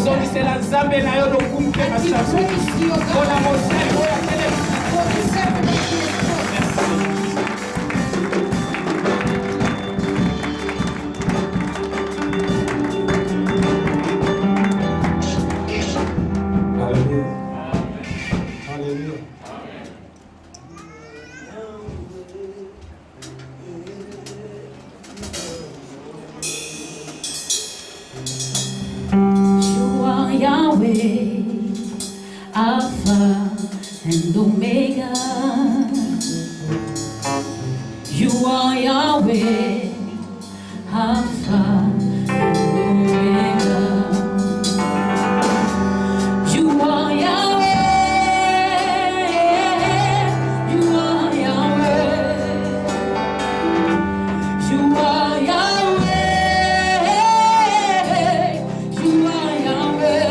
ozolisela nzambe na yo lokumu mpe masumu mpona mosali oyo atelemi. Yahweh, Alpha and Omega. You are Yahweh, Alpha and Omega. You are Yahweh, you are Yahweh, you are Yahweh, you are Yahweh.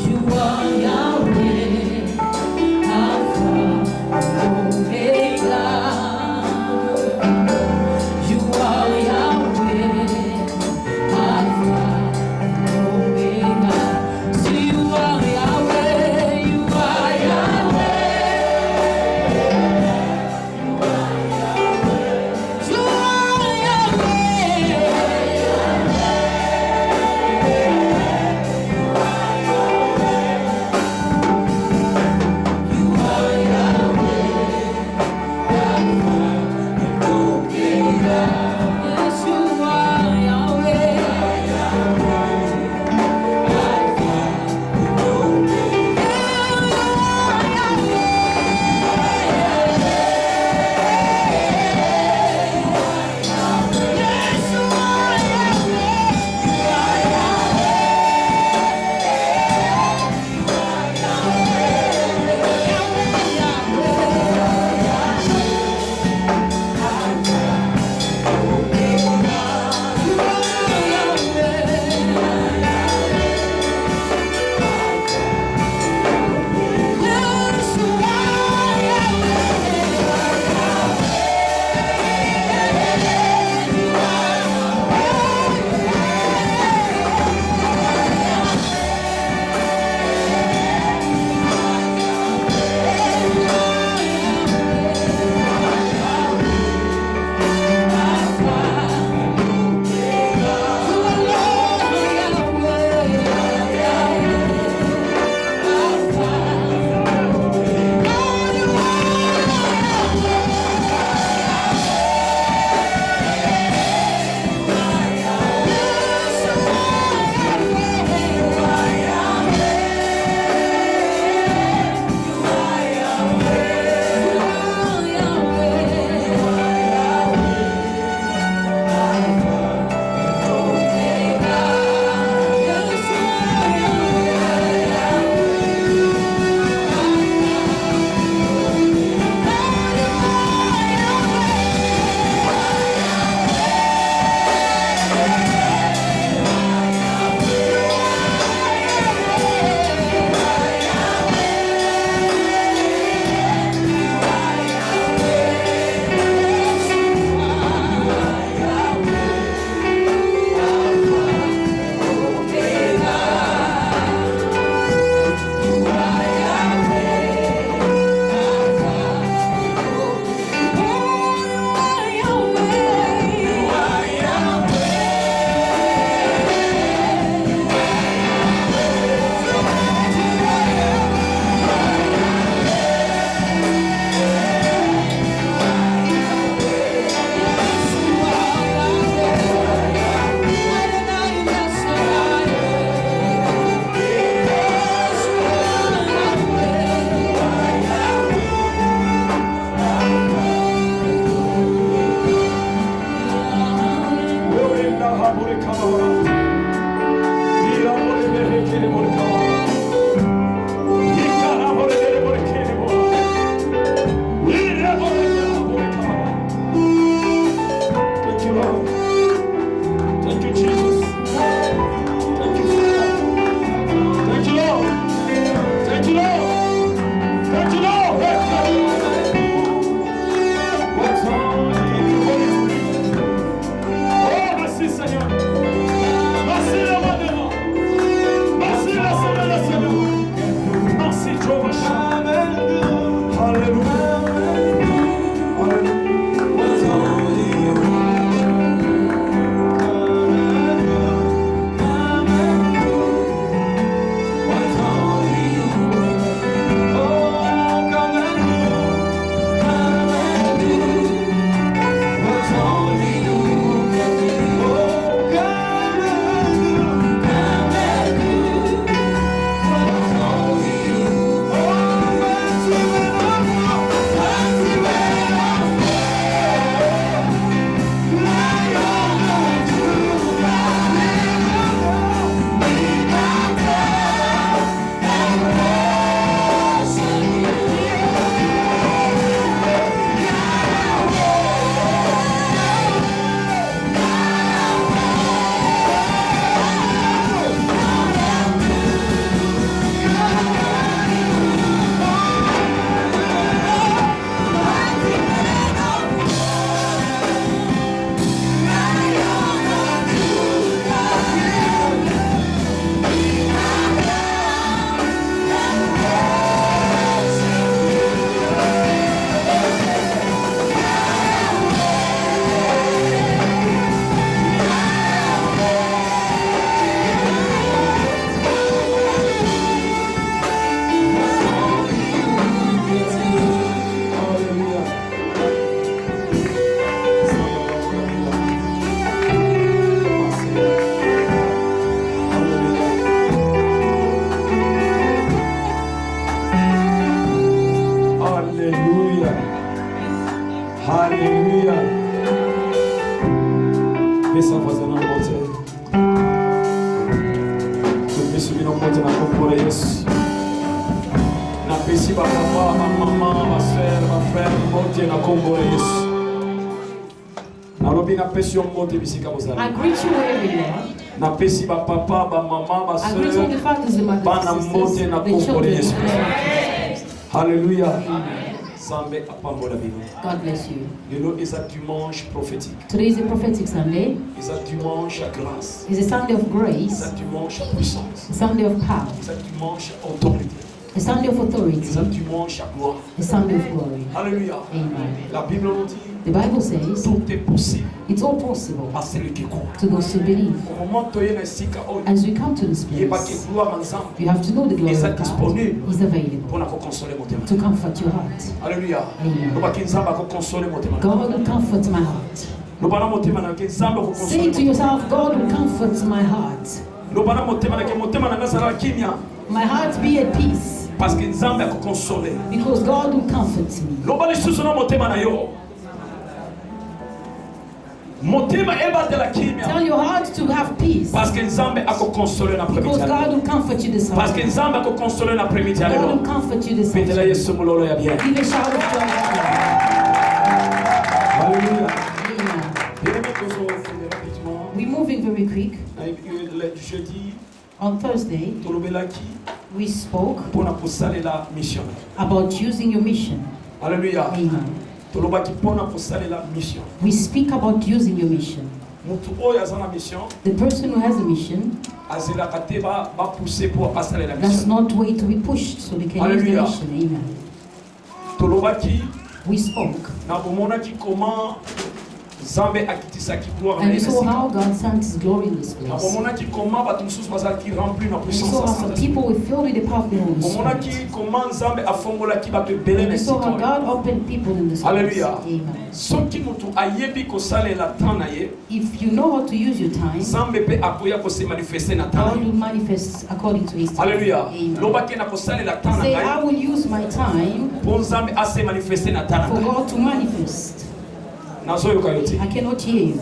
You are Yahweh, na Yesu. Napesi ba papa, ba maman, ba sœur, ba frère, mbote na kombo na Yesu. Nalobi napesi yo mbote bisika bozali. I greet you wherever you are. Napesi ba papa, ba maman, ba I greet all the sœur, fathers and mothers bana and mbote sisters, na the kombo na children. Yesu. Hallelujah. Zambe apambola bino. God bless you. Lelo eza dimanche prophétique. Today is a prophetic Sunday. Eza dimanche à grâce. It's a Sunday of Eza grace, dimanche à puissance. a Sunday of power, Eza dimanche à autorité. a Sunday of authority, Eza dimanche à gloire. a Sunday of glory. Alléluia. Amen. La Bible nous dit The Bible says tout est possible it's all possible à celui qui croit. to those who believe. Au moment où tu es ici, As we come to this il n'y a pas que place, gloire ensemble. you have to know the glory Is of that God disponible? is available Pour nous consoler mon témoin. to comfort your heart. Alléluia. Amen. Nous pas que nous avons consoler mon témoin. God will comfort my heart. Nous pas mon témoin que nous avons Say consoler. to yourself, God will comfort my heart. Nous pas mon témoin que mon témoin n'a pas kimia My heart be at peace parce que nous avons consoler. because God will comfort me. Nous pas les choses sur mon témoin na yo. Mon témoin est bas de la kimia Tell your heart to have peace parce que nous avons consoler l'après-midi. because God will comfort you this Parce que morning. nous avons consoler l'après-midi. God will Alors, comfort you this faites la morning. Yesu mulolo ya bien. Give a shout of joy. Alléluia. Amen. Bien-aimés, nous allons finir rapidement. We're moving very quick. Le jeudi, On Thursday, tolobelaki we spoke pour na posale la mission. about using your mission. Alléluia. Amen. Tolobaki pour na posale la mission. We speak about using your mission. Mutu oyo aza na mission, The person who has a mission azelaka te ba pousser pour passer la does mission. not wait to be pushed so they can use the Hallelujah. mission. Amen. Tolobaki We spoke na bomonaki comment Zambe akitisaki gloire na and we saw Yesu. how God sent His glory in this Na place. bomonaki comment bato mususu bazalaki rempli na We puissance saw ya how some Saint-Esprit. people were filled with the power of the Holy Spirit. Bomonaki comment Nzambe afongolaki bato ebele na We saw how esika. God opened people in this place. Hallelujah. Amen. Soki mutu ayebi kosalela temps na ye, If you know how to use your time, Nzambe pe akoya kose manifester na temps na God ye. will manifest according to His time. Alléluia. Amen. Lobaki na kosalela temps na Say, ngai, I will use my time po Nzambe ase manifester na temps for na ngai. God to manifest. Nazoyoka yo te. I cannot hear you.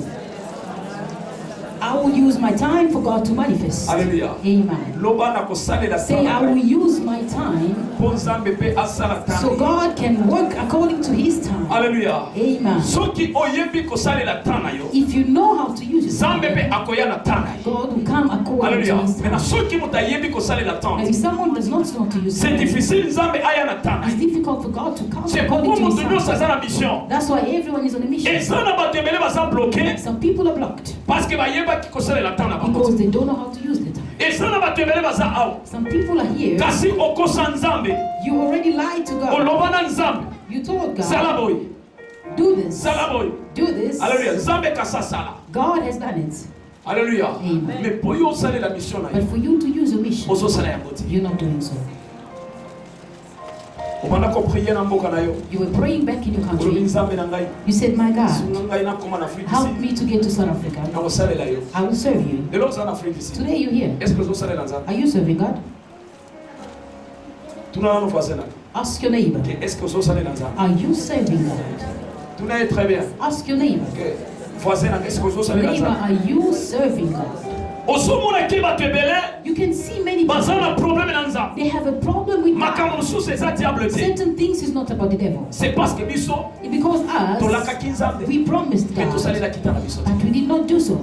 I will use my time for God to manifest. Alléluia. Amen. Loba na kosalela Say, temps na I will ngai, use my time po Nzambe pe asala temps so na ye. God can work according to His time. Alléluia. Amen. Soki oyebi kosalela temps na yo, If you know how to use your Nzambe pe time, akoya na temps na ye. God will come according to Alléluia. His Mais na time. soki mutu ayebi kosalela Now, temps, if someone does not know to use c'est time, difficile Nzambe aya na temps na it's ye. difficult for God to come C'est according pourquoi to His mutu nyonso time. aza na mission. That's why everyone is on a mission. Eza na bato ebele baza bloqué Some people are blocked parce que bayebaki kosalela temps na bango. because they don't know how to use the time. Eza na bato ebele baza awa. Some people are here. Kasi okosa Nzambe, You already lied to God. oloba na Nzambe, You told sala God, boy, do this, sala boy. do this. Alléluia. Nzambe kasa sala. God has done it. Alléluia. Amen. Mais pour yo osalela mission na But ye, for you to use your mission, ozosala yango te. you're not doing so. Obanda kopriye na mboka na yo. You were praying back in your Olobi country. Nzambe na ngai, You said, my God, sunga ngai nakoma na Afrique help ici, me to get to South Africa. na kosalela yo. I will serve you. Lelo oza na Afrique ici. Today you're here. Est-ce que ozosalela Nzambe? Are you serving God? Tuna nano voisin na. Ask your neighbor. Que est-ce que ozosalela Nzambe? Are you serving God? Tuna ye très bien. Ask your neighbor. Que voisin na, est-ce que ozosalela Neighbor, Nzambe? are you serving God? Ozomona ke bato ebele You can see many baza people. na problème na Nzambe. They have a problem with God. Makambo mosusu eza diable te. Certain things is not about the devil. C'est parce que biso Because us, tolakaki Nzambe we promised mais God, tosalelaki ta na biso te. but we did not do so.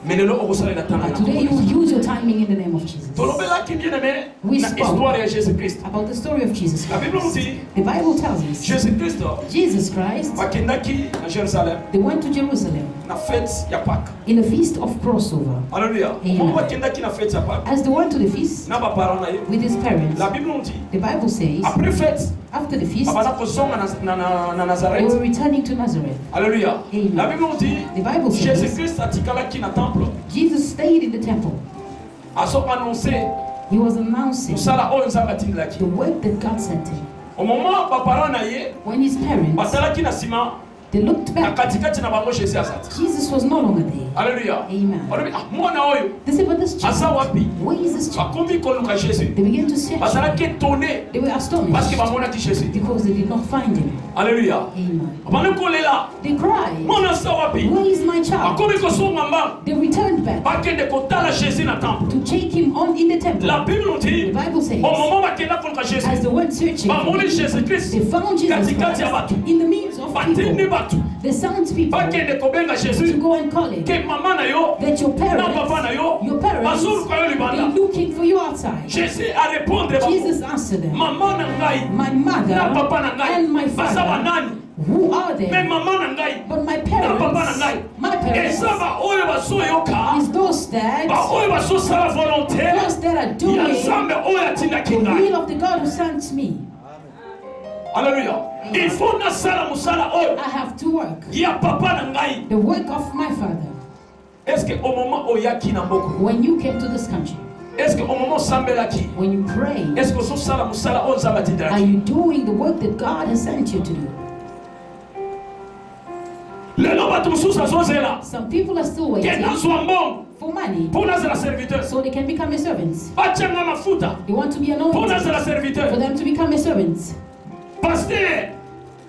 Mais lelo okosalela ta na But today you will use your timing in the name of Jesus. tolobelaki bien aimé We na spoke. histoire ya Jésus-Christ. About the story of Jesus La Bible nous Christ. dit The Bible tells us Jésus-Christ Jesus Christ, bakendaki na Jérusalem they went to Jerusalem na fête ya Pâques. in a feast of crossover. Alléluia. Amen. Mo bakendaki na fête ya Pâques As they went to the feast na ba parents na ye. with his parents, La Bible nous dit the Bible says après fête after the feast, abana kozonga na they Nazareth. were returning to Nazareth. Alléluia. Amen. La Bible nous dit The Bible says Jésus-Christ atikalaki na temple. Jesus stayed in the temple. Azo annoncer He was announcing mosala oyo Nzambe atindelaki. the work that God sent him. Au moment ba parents na ye When his parents, basalaki na sima They looked Na back. katikati na bango Jésus asati. Jesus was no longer there. Alléluia. Amen. Balobi mwana oyo They said, but this asa child, wapi? where is this child? Bakomi koluka Jésus. They began to search. Bazalaki étonné They were parce astonished que bamonaki Jésus. because they did not find him. Alléluia. Amen. Bana kolela. They cried, Mwana asa wapi? where is my child? Bakomi kosonga mba. They returned back Bakende kotala Jésus na temple. to take him on in the temple. La Bible nous dit The Bible says, au moment bakenda koluka as Jésus. they went searching, Bamoni Jésus Christ. they found Jesus Katikati ya Christ batu. in the midst of Batini people. batu. They sounds people Bakende kobenga to Jésus. go and call him. Ke mama na yo. That your Na papa na yo. your parents, Bazuru kwa yo they're libanda. looking for you outside. Jésus a répondre bako. Jesus answered them, Mama na ngai. my Na papa na mother ngai. and my Basa father, banani. who are Mais they? mama na ngai. But my Na papa na parents, ngai. my parents, Eza ba oyo bazoyoka. is those that, Ba oyo bazosala volonté. those that are Ya doing Nzambe oyo atindaki the ngai. will of the God who sent me. Alléluia. Il faut nasala musala oyo. I have to work. Ya papa na ngai. The work of my father. Est-ce que au moment oyaki na mboko? When you came to this country, Est-ce que au moment osambelaki? when you pray, Est-ce que ozosala musala oyo Nzambe are atindelaki? you doing the work that God has sent you to do? Lelo bato mosusu azozela. Some people are still Ke waiting nazwa mbongo. for money Mpo nazala serviteur. so they can become a servant. Batianga mafuta. They want to be Mpo anointed nazala for serviteur. them to become a servant, Pasteur.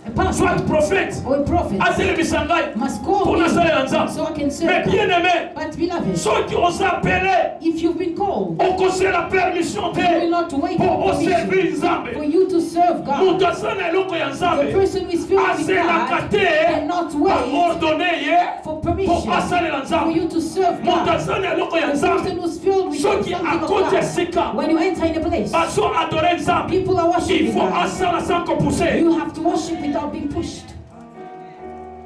a pastor Soit prophète. or a prophet. Atelemisa ngai. Must call Mpo me nasalela Nzambe. so I can Mais serve bien God. aimé. But beloved, Soki oza appelé. if you've been called, Okosela la permission you will te. not wait Mpo for permission oservir for Nzambe. you to serve God. Moto aza na eloko ya The Nzambe. person who is filled with Azelaka God te. cannot wait Baordonne ye. for Mpo permission asalela for Nzambe. you to serve Moto God. aza na eloko ya The Nzambe. person who's filled with Soki something of akoti God. esika. When you enter in a place, Bazo adorer Nzambe. people are Il worshiping faut God. asala sans qu'on pousse. You have to worship without being pushed.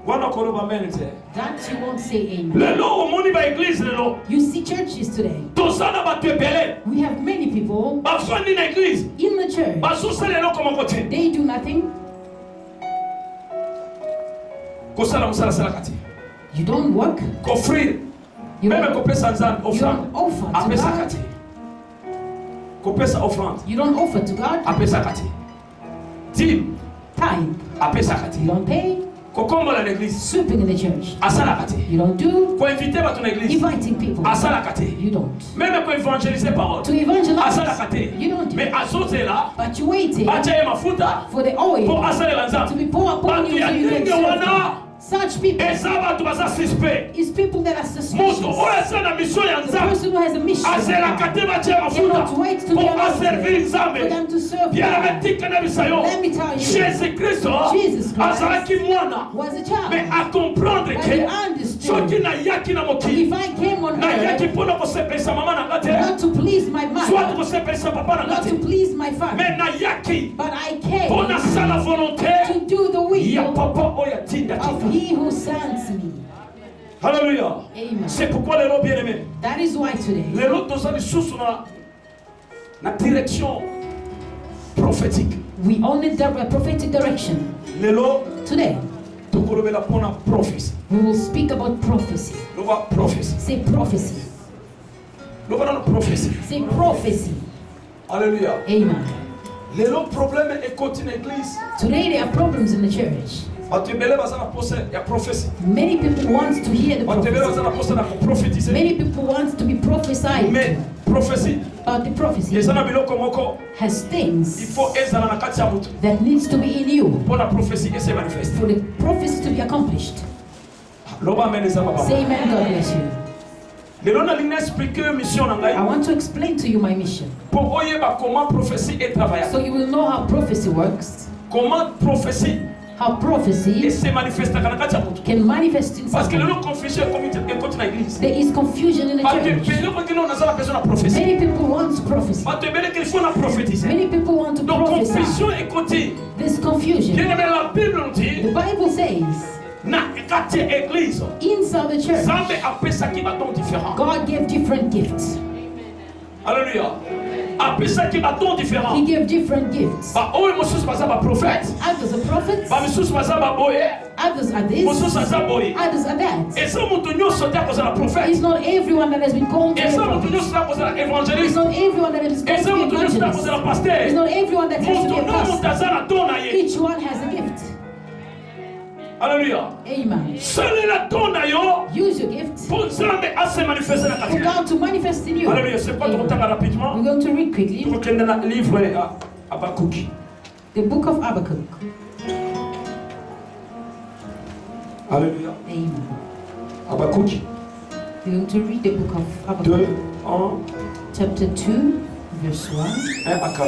Wana koloba amen te. That you won't say amen. Lelo omoni ba église lelo. You see churches today. Tozana bato ebele. We have many people Bafandi na église. in the church. Bazosala eloko moko te. They do nothing. Kosala musala sala kati. You don't work. Kofrir. You Même don't, kopesa Nzambe you offrande. don't offer to Apesa God. kati. Kopesa offrande. You don't offer to God. Apesa kati. Dîme. Tithe. Apesa You kati. don't pay. Kokombola na église. Sweeping in the church. Asala kati. You don't do. Koinvite bato na église. Inviting people. Asala kati. You don't. Même koevangeliser parole. To evangelize. Asala kati. You don't do. Mais azozela. But you're waiting Bacha ye mafuta. for the Mpo oil asalela to Nzambe. be poured upon Bato you ya so you can ndenge serve wana. God. Such people Eza bato baza suspect. is people that are Moto suspicious. oyo aza na mission ya The Nzambe. person who has a mission Azelaka te bacha ye mafuta. cannot wait to be Mpo aservir anointed for Nzambe. them to serve Bien God. ametika na bisayo. Let me tell you, Jésus Christ Jesus Christ azalaki mwana. was a child. Mais à comprendre But que he understood, soki nayaki na mokili. if I came on Nayaki earth mpona kosepelisa mama na nga te. not to please my Soit mother, kosepelisa papa na nga not to te. please my Mais father, nayaki but I came mpona sala volonté to do the ya will papa oyo atindaki of nga. he who sends me. Alléluia. Amen. C'est pourquoi lelo bien aimé. That is why today Lelo toza lisusu na direction prophétique. we only a prophetic direction. Lelo Today tokolobela mpona prophétie. we will speak about prophecy. Loba prophétie. Say prophecy. Loba na prophétie. Say prophecy. Alléluia. Amen. Lelo problème ekoti na église. Today there are problems in the church. Bato ebele baza na posa ya prophétie. Many people want to hear the Bato ebele prophecy. baza na posa na koprophétiser. Many people want to be prophesied Mais prophétie but the prophecy eza na biloko moko has il things faut ezala na kati ya mutu that needs to be in you mpona prophétie ese manifeste. for the prophecy to be accomplished. Loba amen eza baba. Say amen, God bless you. Lelo nalingi na expliquer mission na ngai I want to explain to you my mission mpo oyeba comment prophétie est travaillable. so you will know how prophecy works, Comment prophétie how prophecy ese manifestaka na kati ya mutu. can manifest in Parce que someone. lelo confusion ekoti na église. There is confusion in the Bato church. ebele bakende naza na besoin na prophétie. Many people want to prophesy. Bato ebele qu'il faut na prophétiser. Many people want to Donc prophesy. confusion ekoti. There's confusion. Bien aimé, la Bible nous The dit Bible says na kati ya église inside the church Nzambe apesaki badon différents. God gave different gifts. Alléluia. Apesaki badon He différents. gave different gifts. Ba oyo mosusu baza ba prophète. Others are prophets, Ba misusu baza ba boye. others are this, Mosusu aza boye. others are that. Eza mutu nyonso te akozala It's prophète. not everyone that has been called to be a Eza mutu prophet. nyonso te akozala It's évangéliste. not everyone that is called Eza to be mutu nyonso te evangelist. akozala pasteur. It's not everyone that has to Mutu be a no mutu pastor. aza na don na ye. Each one has a gift. Alléluia. Amen. Seul la donne à yo. Use your gift Pour Nzambe à se manifester dans ta for vie. God to manifest in you. Alléluia. C'est quoi ton Amen. temps rapidement? We're going to read quickly Pour qu'il y ait un livre à Habakkuk. the book of Habakkuk. Alléluia. Amen. Habakkuk We're going to read the book of 2, Habakkuk, 1, chapter 2, verse 1, 1 à 4.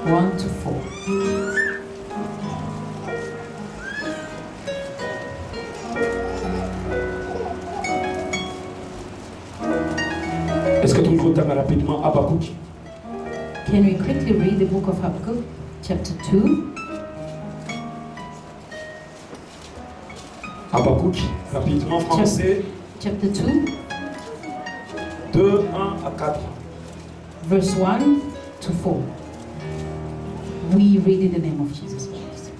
1 to 4. Est-ce que tu me temps rapidement Habakkuk? Can we quickly read the book of Habakkuk, chapter 2? Habakkuk, rapidement français, Chapter 2, 2, 1 à 4. verse 1 to 4. We read in the name of Jesus Christ.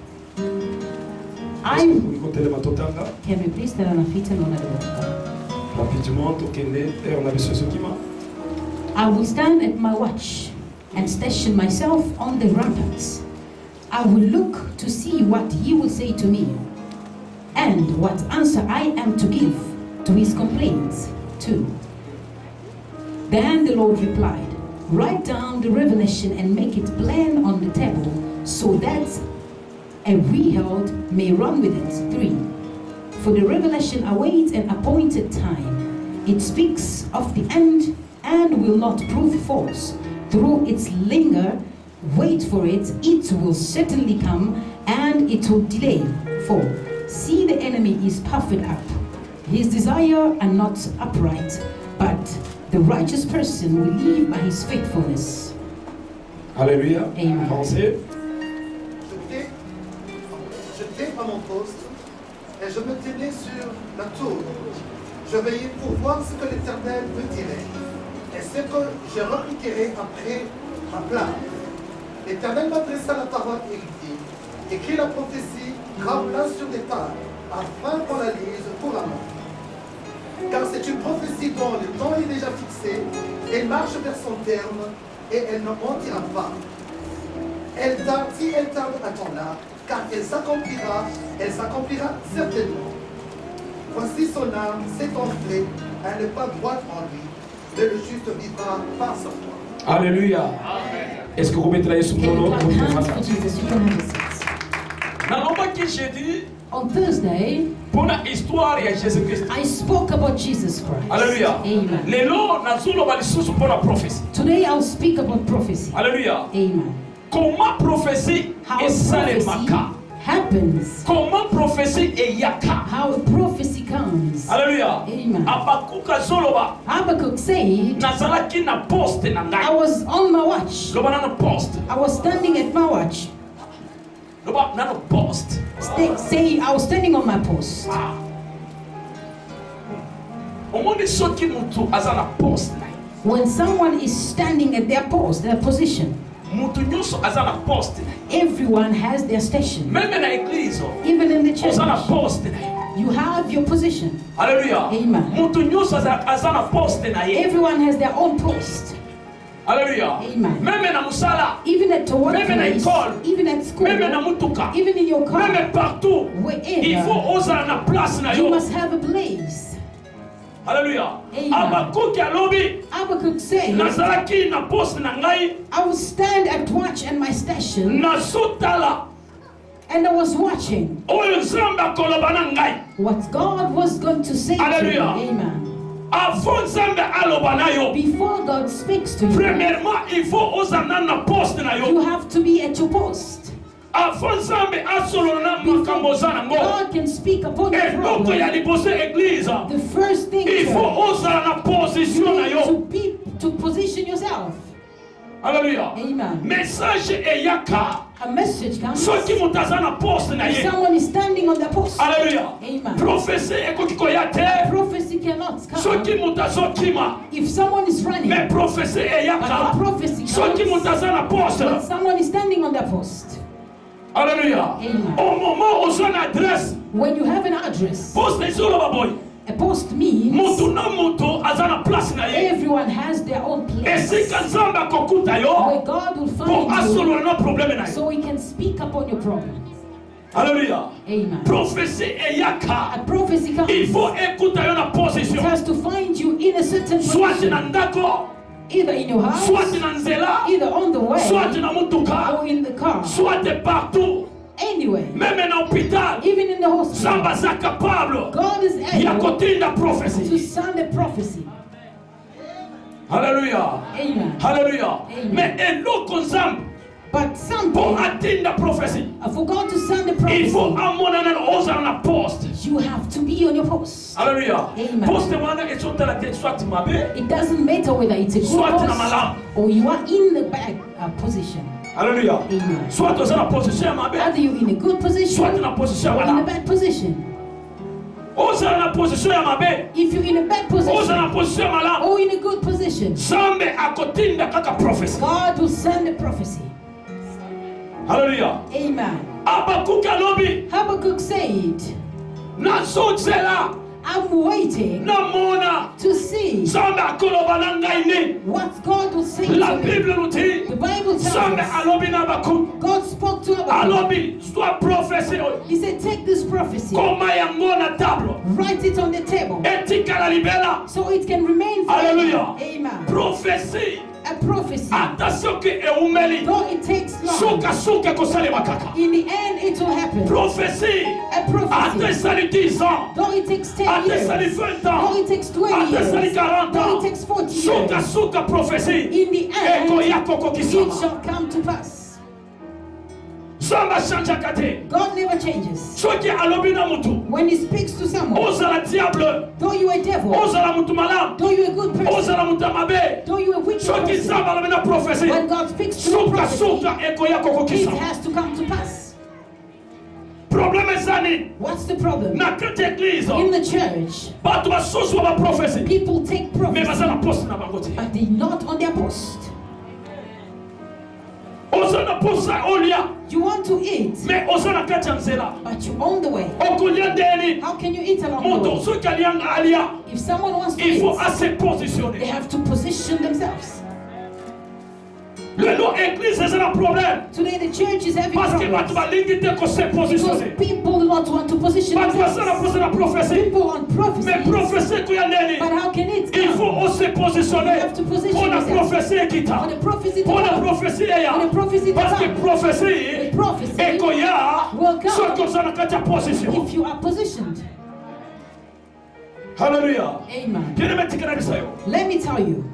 Est-ce que vous pouvez télé matotanga? Can we please stand on our feet and honor the word of God? Rapidement, tokende, et on avait ce qui m'a. I will stand at my watch and station myself on the ramparts. I will look to see what he will say to me, and what answer I am to give to his complaints too. Then the Lord replied, write down the revelation and make it plain on the table, so that a herald may run with it. 3. For the revelation awaits an appointed time. It speaks of the end and will not prove false. Through its linger, wait for it, it will certainly come, and it will delay. 4. See, the enemy is puffed up. His desire are not upright, but the righteous person will live by his faithfulness. Alléluia. Amen. Français. J'étais à mon poste et je me tenais sur la tour. Je veillais pour voir ce que l'Éternel me dirait et ce que je répliquerai après ma plainte. L'Éternel m'adressa la parole et il dit, écris la prophétie, grave-la sur des tables, afin qu'on la lise couramment. Car c'est une prophétie dont le temps est déjà fixé, elle marche vers son terme et elle ne mentira pas. Si elle tarde, attends-la, car elle s'accomplira certainement. Voici son âme s'est enflée, elle n'est pas droite en lui, mais le juste vivra par sa foi. Alléluia. Est-ce que vous mettez la sous Can mon you nom? clap hands for Jesus? You can have a seat. Dans le qui j'ai dit, On Thursday, pour l'histoire, il y a Jésus-Christ. I spoke about Jesus Christ. Alléluia. Amen. Les lots, nous allons sous pour la prophétie. Today I'll speak about prophecy. Alléluia. Amen. Comment prophétie How est ça les prophecy maca? happens. Comment prophétie est yaka? How a prophecy comes. Alléluia. Amen. Abakuka zoloba. Habakkuk said, Nazalaki na poste na I ngai. was on my watch. Loba na poste. I was standing at my watch. Loba na poste. Say I was standing on my post. Ah. Omoni soki mutu azana poste na. When someone is standing at their post, their position, Mutu nyuso azana poste na. everyone has their station. Même na église, Even in the church, azana poste na. you have your position. Alléluia. Amen. Mutu nyuso azana poste na ye. Everyone has their own post. Alléluia. Amen. Même na musala, Even at the workplace, Même à l'école. even at school, même na mutuka, even in your car, même partout. Il wherever, faut oser na place na you yo. must have a place. Alléluia. Amen. Abakuki alobi. Habakkuk said, Nazalaki na poste na ngai. I will stand at watch and my station, Nazotala. and I was watching Oyo Nzambe akoloba na ngai. what God was going to say to me. Alléluia. Amen. Avant Nzambe aloba na yo. Before God speaks to you, Premièrement, il faut oser na poste na you yo. have to be at your post. Avant Nzambe asolo na makambo za nango. God can speak upon your Eloko ya problem. liboso église. The first thing Il faut church, oser na you position na need yo. to position yourself. Alléluia. Amen. Message eyaka. A message comes. Soki mutaza na poste na If ye. someone is standing on the post, Alléluia. Amen. Prophétie ekoki koya te. prophecy cannot Soki come. mutazo kima. If someone is running, Mais prophétie but eyaka. the prophecy Soki comes mutaza na poste. when someone is standing on the post. Alléluia. Amen. Au moment où on adresse, When you have an address, poste ezolo baboy. a post means Mutu na mutu azana place na ye. everyone has their own place Esika Nzambe akokuta yo. where God will Po find you asolo na problème na yo. so he can speak upon your problem. Alléluia. Amen. Prophétie et yaka. A prophecy comes. Il faut écouter une position. It has to find you in a certain Soit position. na ndako, Either in your house, soit na nzela, either on the way, soit na mutuka, or in the car. soit partout. Anyway, Même en hôpital, even in the hospital, Samba est capable. God is Il y a able côté la to prophétie. sound a prophecy. Alléluia. Amen. Alléluia. Amen. Mais et l'eau qu'on s'aime But pour something, atteindre la prophétie, for God to sound a il faut prophecy, à mon avis oser en poste. you have to be on your post. Alléluia. Amen. Poste wana et sur la tête soit mabe, It doesn't matter whether it's a good soit na post malade. or you are in the bad position. Alléluia. Amen. Soit dans la position mabe, Either you're in a good position soit or dans la position in a malade. bad position. Oser la position mabe, If you're in a bad oser position la position malade. or in a good position, Zambe akotinda kaka prophétie. God will send a prophecy. Alléluia. Amen. Abakuka lobi Habakkuk said, na sotsela I'm waiting na mona to see Zambe akoloba na ngai ne. what God will say La to me. Bible nous dit The Bible tells Zambe us alobi na baku. God spoke to Habakkuk. Alobi soit prophétie. He said, take this prophecy, Koma yango na table. write it on the table Etika la libela. so it can remain forever. Hallelujah. Amen. Prophétie. A prophecy, Attention que eumeli. though it takes long, Suka suka kosale makaka. in the end it will happen. Prophétie. A prophecy, Ate sali 10 ans. though it takes 10 Ate sali years, 20 though ans. it takes 20 Ate sali years, 40 though it ans. takes 40 Suka years, suka prophétie. in the end Eko yako it kokisama. shall come to pass. Zamba chanja kate. God never changes. Soki alobi na mutu. When he speaks to someone, Ozala diable. though you're a devil, Ozala mutu malam. though you're a good person, Ozala mutu mabe. though you're a wicked Soki person, zamba alobi na prophétie. when God speaks to a Suka prophecy, suka eko yako it kokisama. has to come to pass. Problème ezani. What's the problem? Na kati église. In the church, Bato basoso ba prophétie. people take Mais baza prophecy, na poste na bango te. but they're not on their post. Oza na poste olia. You want to eat, Mais oza na kati ya nzela. but you're on the way. Okolia ndeni. How can you eat along the Moto way? soki alianga alia. If someone wants to Il faut eat, assez they positionner. have to position themselves. Le nom église c'est un problème. Today the church is having Parce que bato problems balingi te ko se because positionner. people do not want to position Bato baza na themselves. poste na prophétie. People want Mais prophecy, prophétie ko ya ndeni. but how can it Il faut come? aussi positionner. You have to position Pour la yourself. prophétie kita. For the prophecy to Pour la come, prophétie ya. for the prophecy to Parce que come, prophétie the prophecy eko ya. will come Soki oza na kati ya position. if you are positioned. Hallelujah. Amen. Bien aimé tikana bisayo. Let me tell you,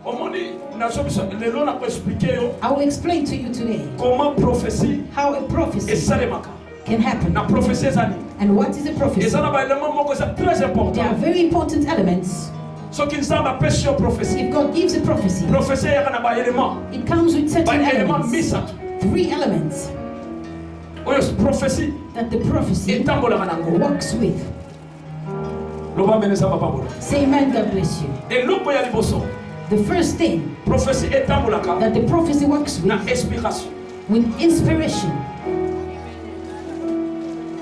Omoni nazo biso lelo na ko expliquer yo I will explain to you today comment prophétie how a prophecy esalemaka. can happen. Na prophétie ezali. And what is a prophecy? Ezana ba élément moko c'est très There are important. very important elements. Soki nzamba apesi yo prophétie. If God gives a prophecy, Prophétie yaka na ba élément. it comes with Ba certain élément elements. misatu. 3 elements Oyo prophétie that the prophecy etambolaka nango. works with. Loba meneza papa bola. Say amen, God bless you. Eloko ya liboso. The first thing Prophétie etambolaka that the prophecy works na with, inspiration. with inspiration.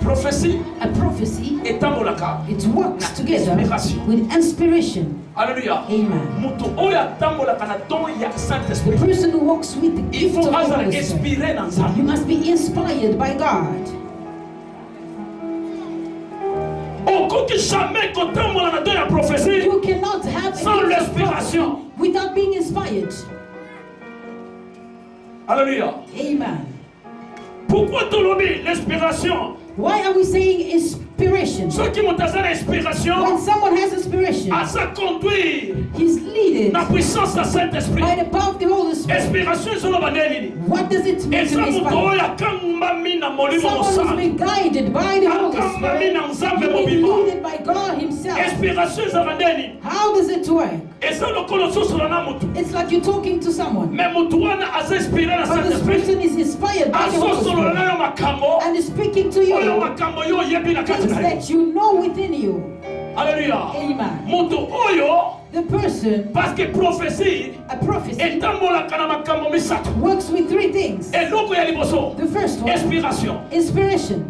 Prophétie A prophecy, etambolaka. it works together Inspiration. with inspiration. Alléluia. Amen. Mutu oyo atambolaka na don ya The Saint-Esprit. person who walks with the Il gift faut of the azala Holy Spirit, inspiré na nzambe. you must be inspired by God. Okoki jamais kotambola na don ya prophétie You cannot have a sans gift of l'inspiration. prophecy without being inspired. Alléluia. Amen. Pourquoi tolobi l'inspiration? Why are we saying inspiration? Soki moto aza na When inspiration, someone has inspiration, aza conduire he's leaded na puissance ya by Saint-Esprit. the power of the Holy Spirit. Inspiration ezoloba nde nini? What does it mean to Eza be moto inspired? oyo akangami na molimo Someone who's mosantu. been guided by the Holy Akangami Spirit. na nzambe You've been mobima. leaded by God Himself. Inspiration ezaka nde nini? How does it work? Eza lokolo ozosola na motu. It's like you're talking to someone, Mais motu wana aza inspiré na but this Saint-Esprit. person is inspired by the Holy Azosolola Spirit na yo makambo. and is speaking to Oyo you makambo yo oyebi na kati things na yo. that you know within you. Alléluia. Amen. Moto oyo The person, parce que prophétie a prophecy, etambolaka na makambo misato. works with 3 things. Eloko ya liboso. The first one, Inspiration. inspiration.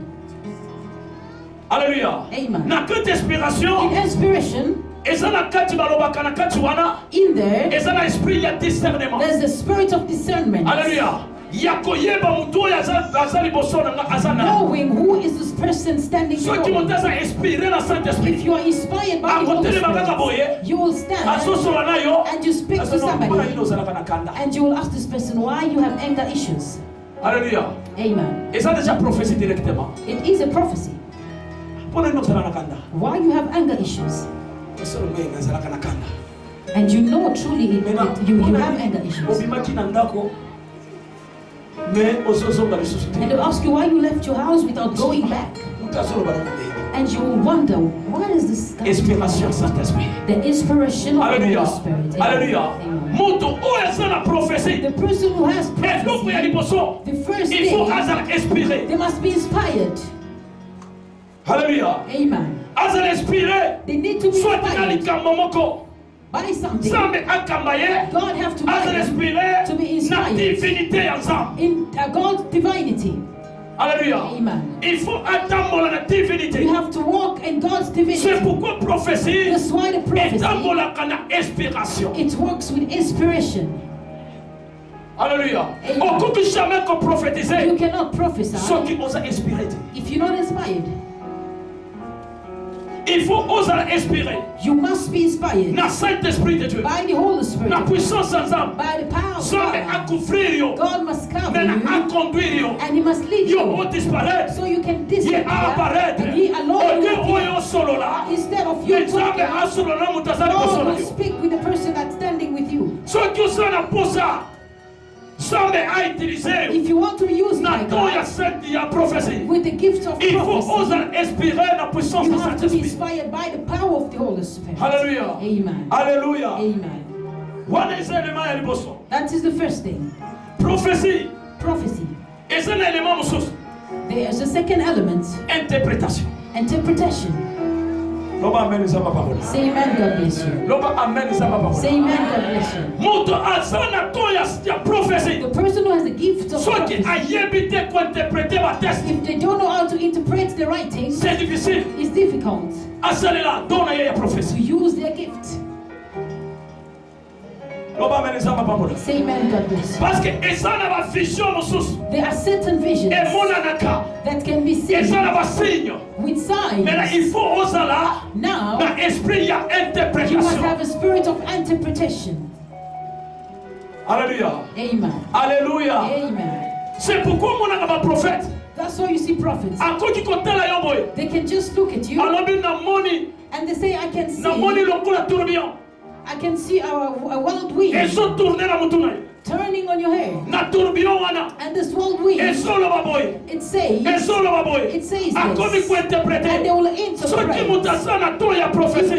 Alléluia. Amen. Na kati inspiration In inspiration, eza na kati balobaka na kati wana in there, eza na esprit ya discernement. there's the spirit of discernment. Alléluia. Knowing who is this person standing before you. If you are inspired by the Holy Spirit, you will stand and you speak to somebody and you will ask this person why you have anger issues. Alléluia. Amen. Et ça déjà prophétie directement. It is a prophecy. Why you have anger issues. And you know truly that you have anger issues. And they ask you why you left your house without going back. And you will wonder, what is this? The inspiration of the Holy Spirit. Alléluia. The person who has prophecy, the first thing, they must be inspired. Alléluia. Amen. They need to be inspired by something. God have to be inspired in God's divinity. Alléluia. Amen. Il faut attendre la divinité. You have to walk in God's divinity. C'est pourquoi prophétie. That's why the prophecy. It works with inspiration. Alléluia. On ne peut jamais prophétiser. You cannot prophesy. If you're not inspired. Il faut oser inspirer. You must be inspired. Na Saint-Esprit de Dieu. By the Holy Spirit. Na puissance ensemble. By the power of God. God must cover you. And He must lead you. So you can disappear. And He alone will instead of you talking, God will speak with the person that's standing with you. If you want to be used by God with the gift of prophecy, you have to be inspired by the power of the Holy Spirit. Hallelujah. Amen. Hallelujah. Amen. That is the first thing. Prophecy. There is a second element. Interpretation. Say amen, God bless you. Say amen, God bless you. The person who has the gift of prophecy, if they don't know how to interpret the writings, it's difficult to use their gift. Say amen, God bless you. There are certain visions that can be seen with signs. Now, you must have a spirit of interpretation. Alléluia. Amen. Alléluia. Amen. C'est pourquoi mon prophète. That's why you see prophets. They can just look at you and they say, I can see a wild wind turning on your hair. And this wild wind, it says this. And they will interpret. If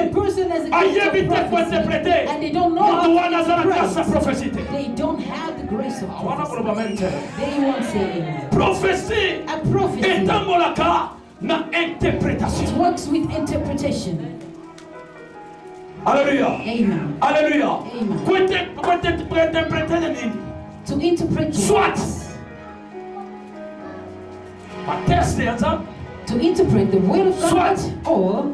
the person has a gift of prophecy and they don't know how to interpret, they don't have the grace of prophecy. They won't say amen. Prophecy. A prophecy. It works with interpretation. Alléluia. Amen. Alléluia. To interpret soit to interpret the word of God, or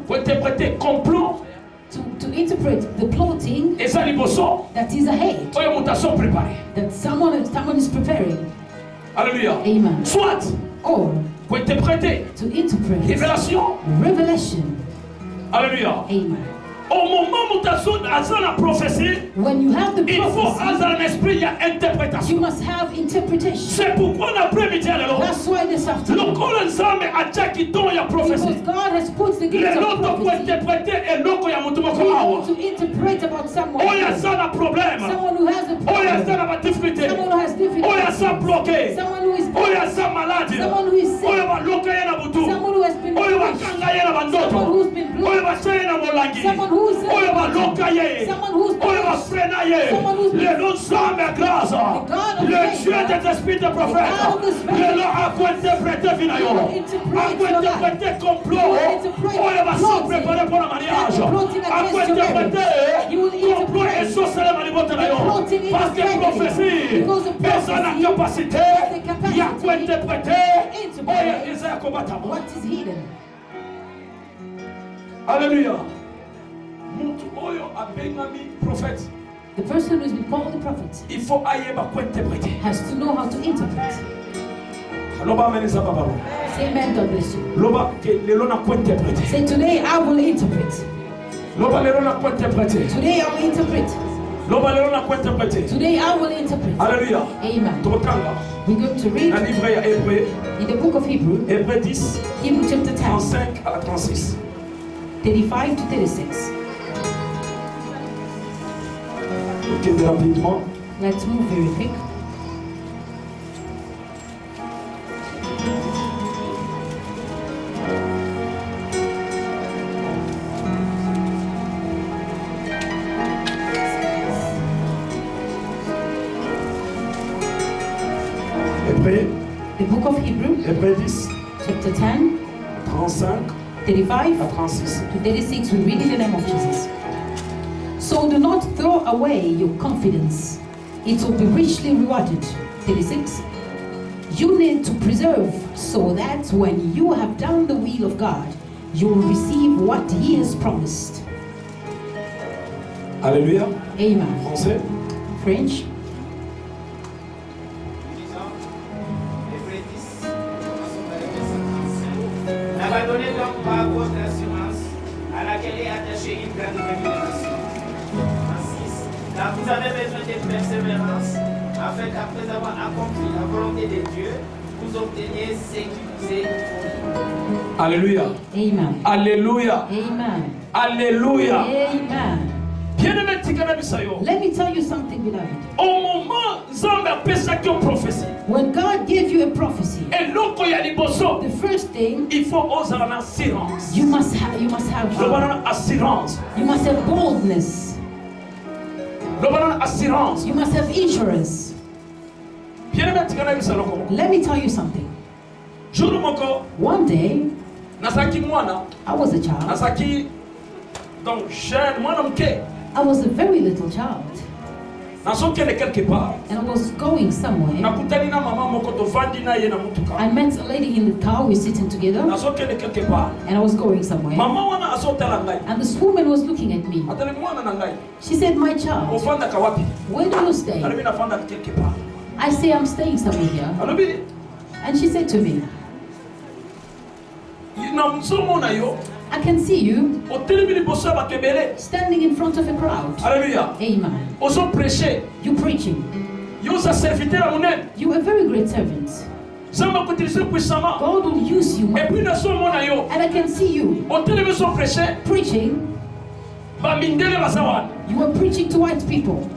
complot, to interpret the plotting that is ahead, that someone is preparing. Alléluia. Amen. Soit or to interpret revelation. Alléluia. Amen. Au moment où tu as la prophétie, when you have the prophecy, il faut avoir un esprit d'interprétation. You must have interpretation. C'est pourquoi l'après-midi, that's why this afternoon, because God has put the gift of prophecy. To interpret about someone. Someone who has a problem. Someone who has difficulty. Someone who is broken. Someone who is sick. Someone who has been punished. Someone who's been blocked. Someone who's someone who's someone who's le nom de grâce, le Dieu des esprits de prophète, le nom a quoi interpréter finalement, a quoi interpréter complot, on va se préparer pour le mariage, a quoi interpréter complot et sorcellerie manipuler parce que prophétie, personne n'a capacité, il y a quoi interpréter, il y a combattre. What is hidden? Alléluia. Muntu oyo abengami prophète. The person who has been called the prophet il faut ayeba interpréter. has to know how to interpret. Loba ameneza baba. Say amen, God bless you. Loba ke lelo na interpréter. Say today I will interpret. Loba lelo na interpréter. Today I will interpret. Loba lelo na interpréter. Today I will interpret. Alléluia. Amen. Tokanga. We're going to read Un livre à Hébreu. in the book of Hebrew, Hébreu 10, Hebrew chapter 10, 35 à 36. 35 to 36. Ok, rapidement. Let's move very quick. Hébreu, The book of Hebrew, Hébreu 10, chapter 10, 35 35 à 36. to 36. We read in the name of Jesus. So do not throw away your confidence. It will be richly rewarded. 36. You need to preserve so that when you have done the will of God, you will receive what He has promised. Alléluia. Amen. Français. French. N'abandonnez donc pas votre assurance à laquelle est attachée une grande rémunération. 36. Car vous avez besoin de persévérance afin qu'après avoir accompli la volonté de Dieu, vous obteniez ce qui vous est promis. Alléluia. Amen. Alléluia. Amen. Alléluia. Amen. Bien-aimé Tikana Bisayo. Let me tell you something, beloved. Au moment Nzambe apesa ki prophétie. When God gave you a prophecy, Eloko ya liboso. the first thing Il faut ozala na assurance. you must have Lobana na assurance. boldness. Lobana na assurance. You must have insurance. Bien-aimé Tikana Bisayo. Let me tell you something. Jour moko One day, nasaki mwana, I was a child. nasaki donc jeune mwana mke. I was a very little child, Nasokende quelque part. and I was going somewhere. Nakutani na mama moko tovandi na ye na mutuka. I met a lady in the car. We were sitting together, Nasokende quelque part. and I was going somewhere. Mama wana azotala ngai. And this woman was looking at me. Atale mwana na ngai. She said, "My child, Ofanda kawapi? where do you stay?" Alobi nafanda quelque part. I say, "I'm staying somewhere here." Alobi And she said to me, na msomo na yo. "I can see you Otelemi liboso ya bato ebele. standing in front of a crowd." Alléluia. Amen. Ozo prêcher. You preaching. Yo za serviteur ya monene. You are a very great servant. Nzambe akutilize puissamment. God will use you. Et puis na somo na yo. And I can see you Otelemi so prêcher. preaching. Bamindele bazawana. You are preaching to white people.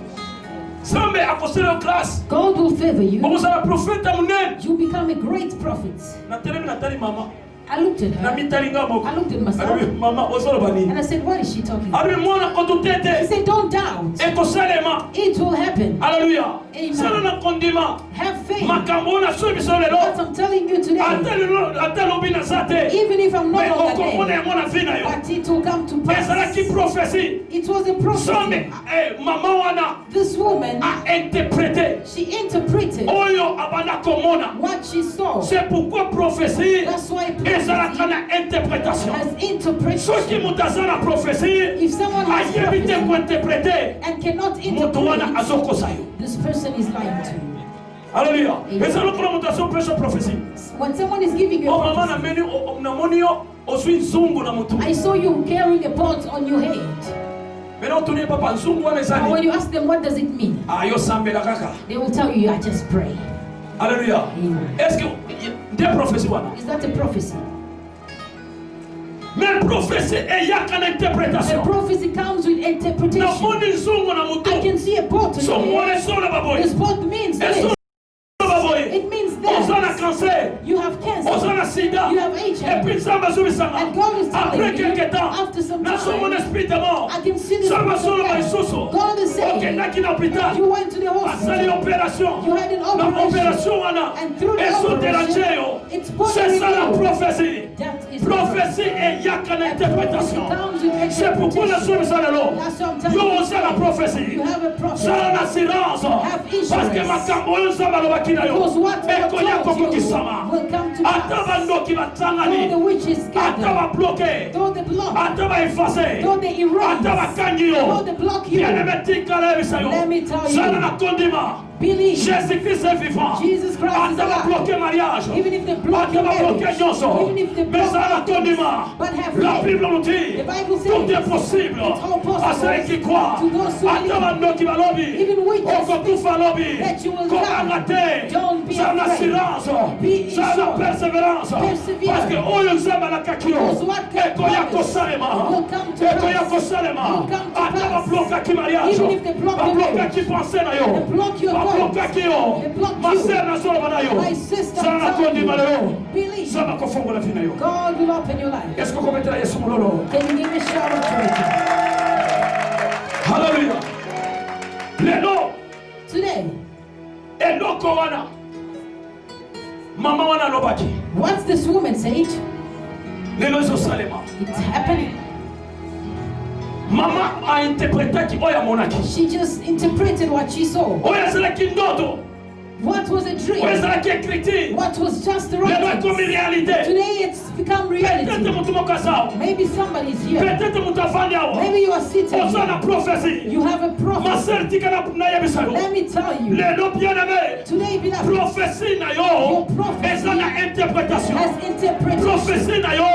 Nzambe akosela classe. God will favor you. Okozala prophète ya monene. You become a great prophet. Natelemi natali mama. I looked at Na her. mitali nga moko. I looked at myself. Alobi mama ozoloba And nini? I said, "What is she talking about?" Alobi mwana She kotutete. said, "Don't doubt. Ekosalema. It will happen. Alléluia. Amen. Sala na kondima. Have faith." Makambo na so biso lelo. What I'm telling you today, Ata lobi na za te. even if I'm no Mais longer okomona there, yango na vie na yo. but it will come to pass. Ezalaki prophétie. It was a prophecy. Nzambe mama wana This woman, interprété she interpreted oyo abanda komona. what she saw. C'est pourquoi prophétie That's why ezalaka prophecy na interprétation. has interpretation. Soki moto aza na prophétie If someone has ayebi te prophecy kointerpréter, and cannot moto wana interpret, azokosa yo. this person is lying to you. Alléluia. Amen. Eza lokola moto azopesa prophétie. When someone is giving you O a mama prophecy, namoni yo ozwi nzungu na motu. I saw you carrying a pot on your head. Maintenant otuni papa nzungu wana And when ezali. you ask them what does it mean, Yo sambela kaka. they will tell you, "I just pray." Alléluia. Amen. Est-ce que des prophéties wana? Is that a prophecy? Mais prophétie eyaka na A interprétation. prophecy comes with interpretation. Namoni nzungu na I motu. can see a pot on So your mwana head. esola baboye. This pot means this. Esola baboye. It means Oza na that. cancer. You have Oza cancer. na sida. You have Et HIV. puis Nzambe azobisanga. And God is telling Après me, quelque temps, after some naso mon time, esprit de mort. I can see the Nzambe spirit asoloba of death. lisusu. God is saying, Okendaki na hôpital. you went to the Asali hospital. opération. You had an Na operation. opération wana. And through the Esotela operation, cheyo. it's put C'est ça la in you. prophétie. That prophétie et il y a qu'une interprétation. C'est pourquoi les hommes sont là. Yo aussi la prophétie. C'est l'assurance. Parce que ma camboyo sama lo bakina yo. Et qu'on y a beaucoup qui sama. Attends no qui va tangani. Attends va bloquer. Attends va effacer. Attends va kanyo. Bien aimé tikale bisayo. C'est la condiment. Jésus-Christ est vivant. Attends va bloquer mariage. Attends va bloquer Nyonso. Mais ça la condiment. La Bible nous dit tout est possible à ceux qui croient. Attends va no qui va lobby. C'est l'assurance, c'est la persévérance. Parce que oh nous sommes à la kakio. Et qu'on y a Kosalema. Et qu'on y a Kosalema. Attends va bloquer qui mariage. Va bloquer qui pensait na yo. Va bloquer qui yo. Ma sœur na solo na yo. C'est la conduite na yo. Ça va confondre la vie na yo. God will open your life. Est-ce que vous mettez la Yesu mololo? Can you give me a shout of joy? Hallelujah. Lelo. Today. Eloko wana. Mama wana lobaki. What's this woman said? Lelo Yerusalema. It's happening. Mama a interprété qui oya monaki. She just interpreted what she saw. Oya zela kindoto. What was a dream? Oya zela écriture. What was just the Lelo right? comme réalité. Today it's become Peut-être reality. mutu mokasao. Maybe somebody's here. Peut-être mutu afanya awa. Maybe you are sitting Osa na here. prophétie. You have a Ma prophecy. sœur tika na yebisayo. Let me tell you. Lelo bien-aimé. Today, beloved, Prophétie na yo. Your prophecy Eza na interprétation. has interpretation. Prophétie na yo.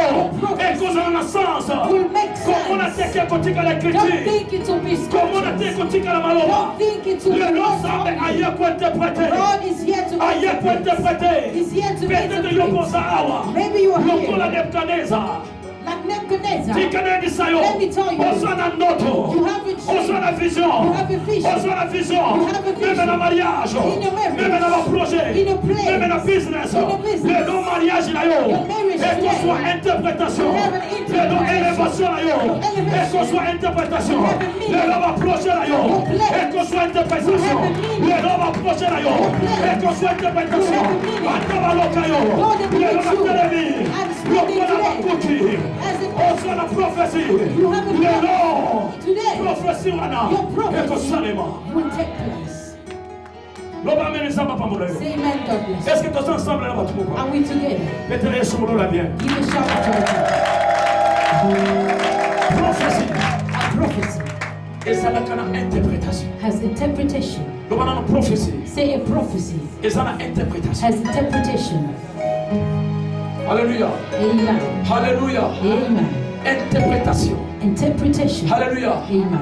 Et cause na sens. Will make Comment on a sense. teke kotika Don't l'écriture. think it will be Comment on a scriptures. teke kotika la maloba. Don't think it will be Le nom what's semble on you. ailleurs pour interpréter. God is here to Ailleurs pour interpret. interpréter. He's here to Peut-être yo interpret. kosa awa. Maybe you are Lokola here. Nebuchadnezzar. Like Nebuchadnezzar. Tikane bisayo. Let me tell you. Osa na ndoto. You have a dream. Osa na vision. You have a vision. Osa na vision. You have a vision. Même na mariage. In your marriage. Même na projet. In a place. Même na business. In a business. Le nom mariage na yo. Your marriage Et qu'on today. soit interprétation. You have an Le nom interpretation. élévation na yo. Elevation. Et qu'on soit interprétation. You have a meaning. Le nom projet na yo. Your place. Et qu'on soit interprétation. You have a meaning. Le nom projet na yo. Your place. Et qu'on soit interprétation. You have a meaning. Ataba loka yo. God Le believes nom you. télévi. I'm speaking Lokola today. bakuti. As a Osa na prophétie. You have a Le prophecy. nom. Today, Prophétie wana. your Et prophecy qu'on salema. will take place. Loba ameni samba pamoja yo. Say amen, God bless. Est-ce que tous ensemble là watu mko? Are we together? Peut-être Yesu molo la bien. Give a shout of joy. Prophétie. A prophecy Et ça n'a qu'une interprétation. has interpretation. Loba na prophétie. Say a prophecy Et ça n'a interprétation. has interpretation. Alléluia. Amen. Alléluia. Amen. Interprétation. Interpretation. Alléluia. Amen.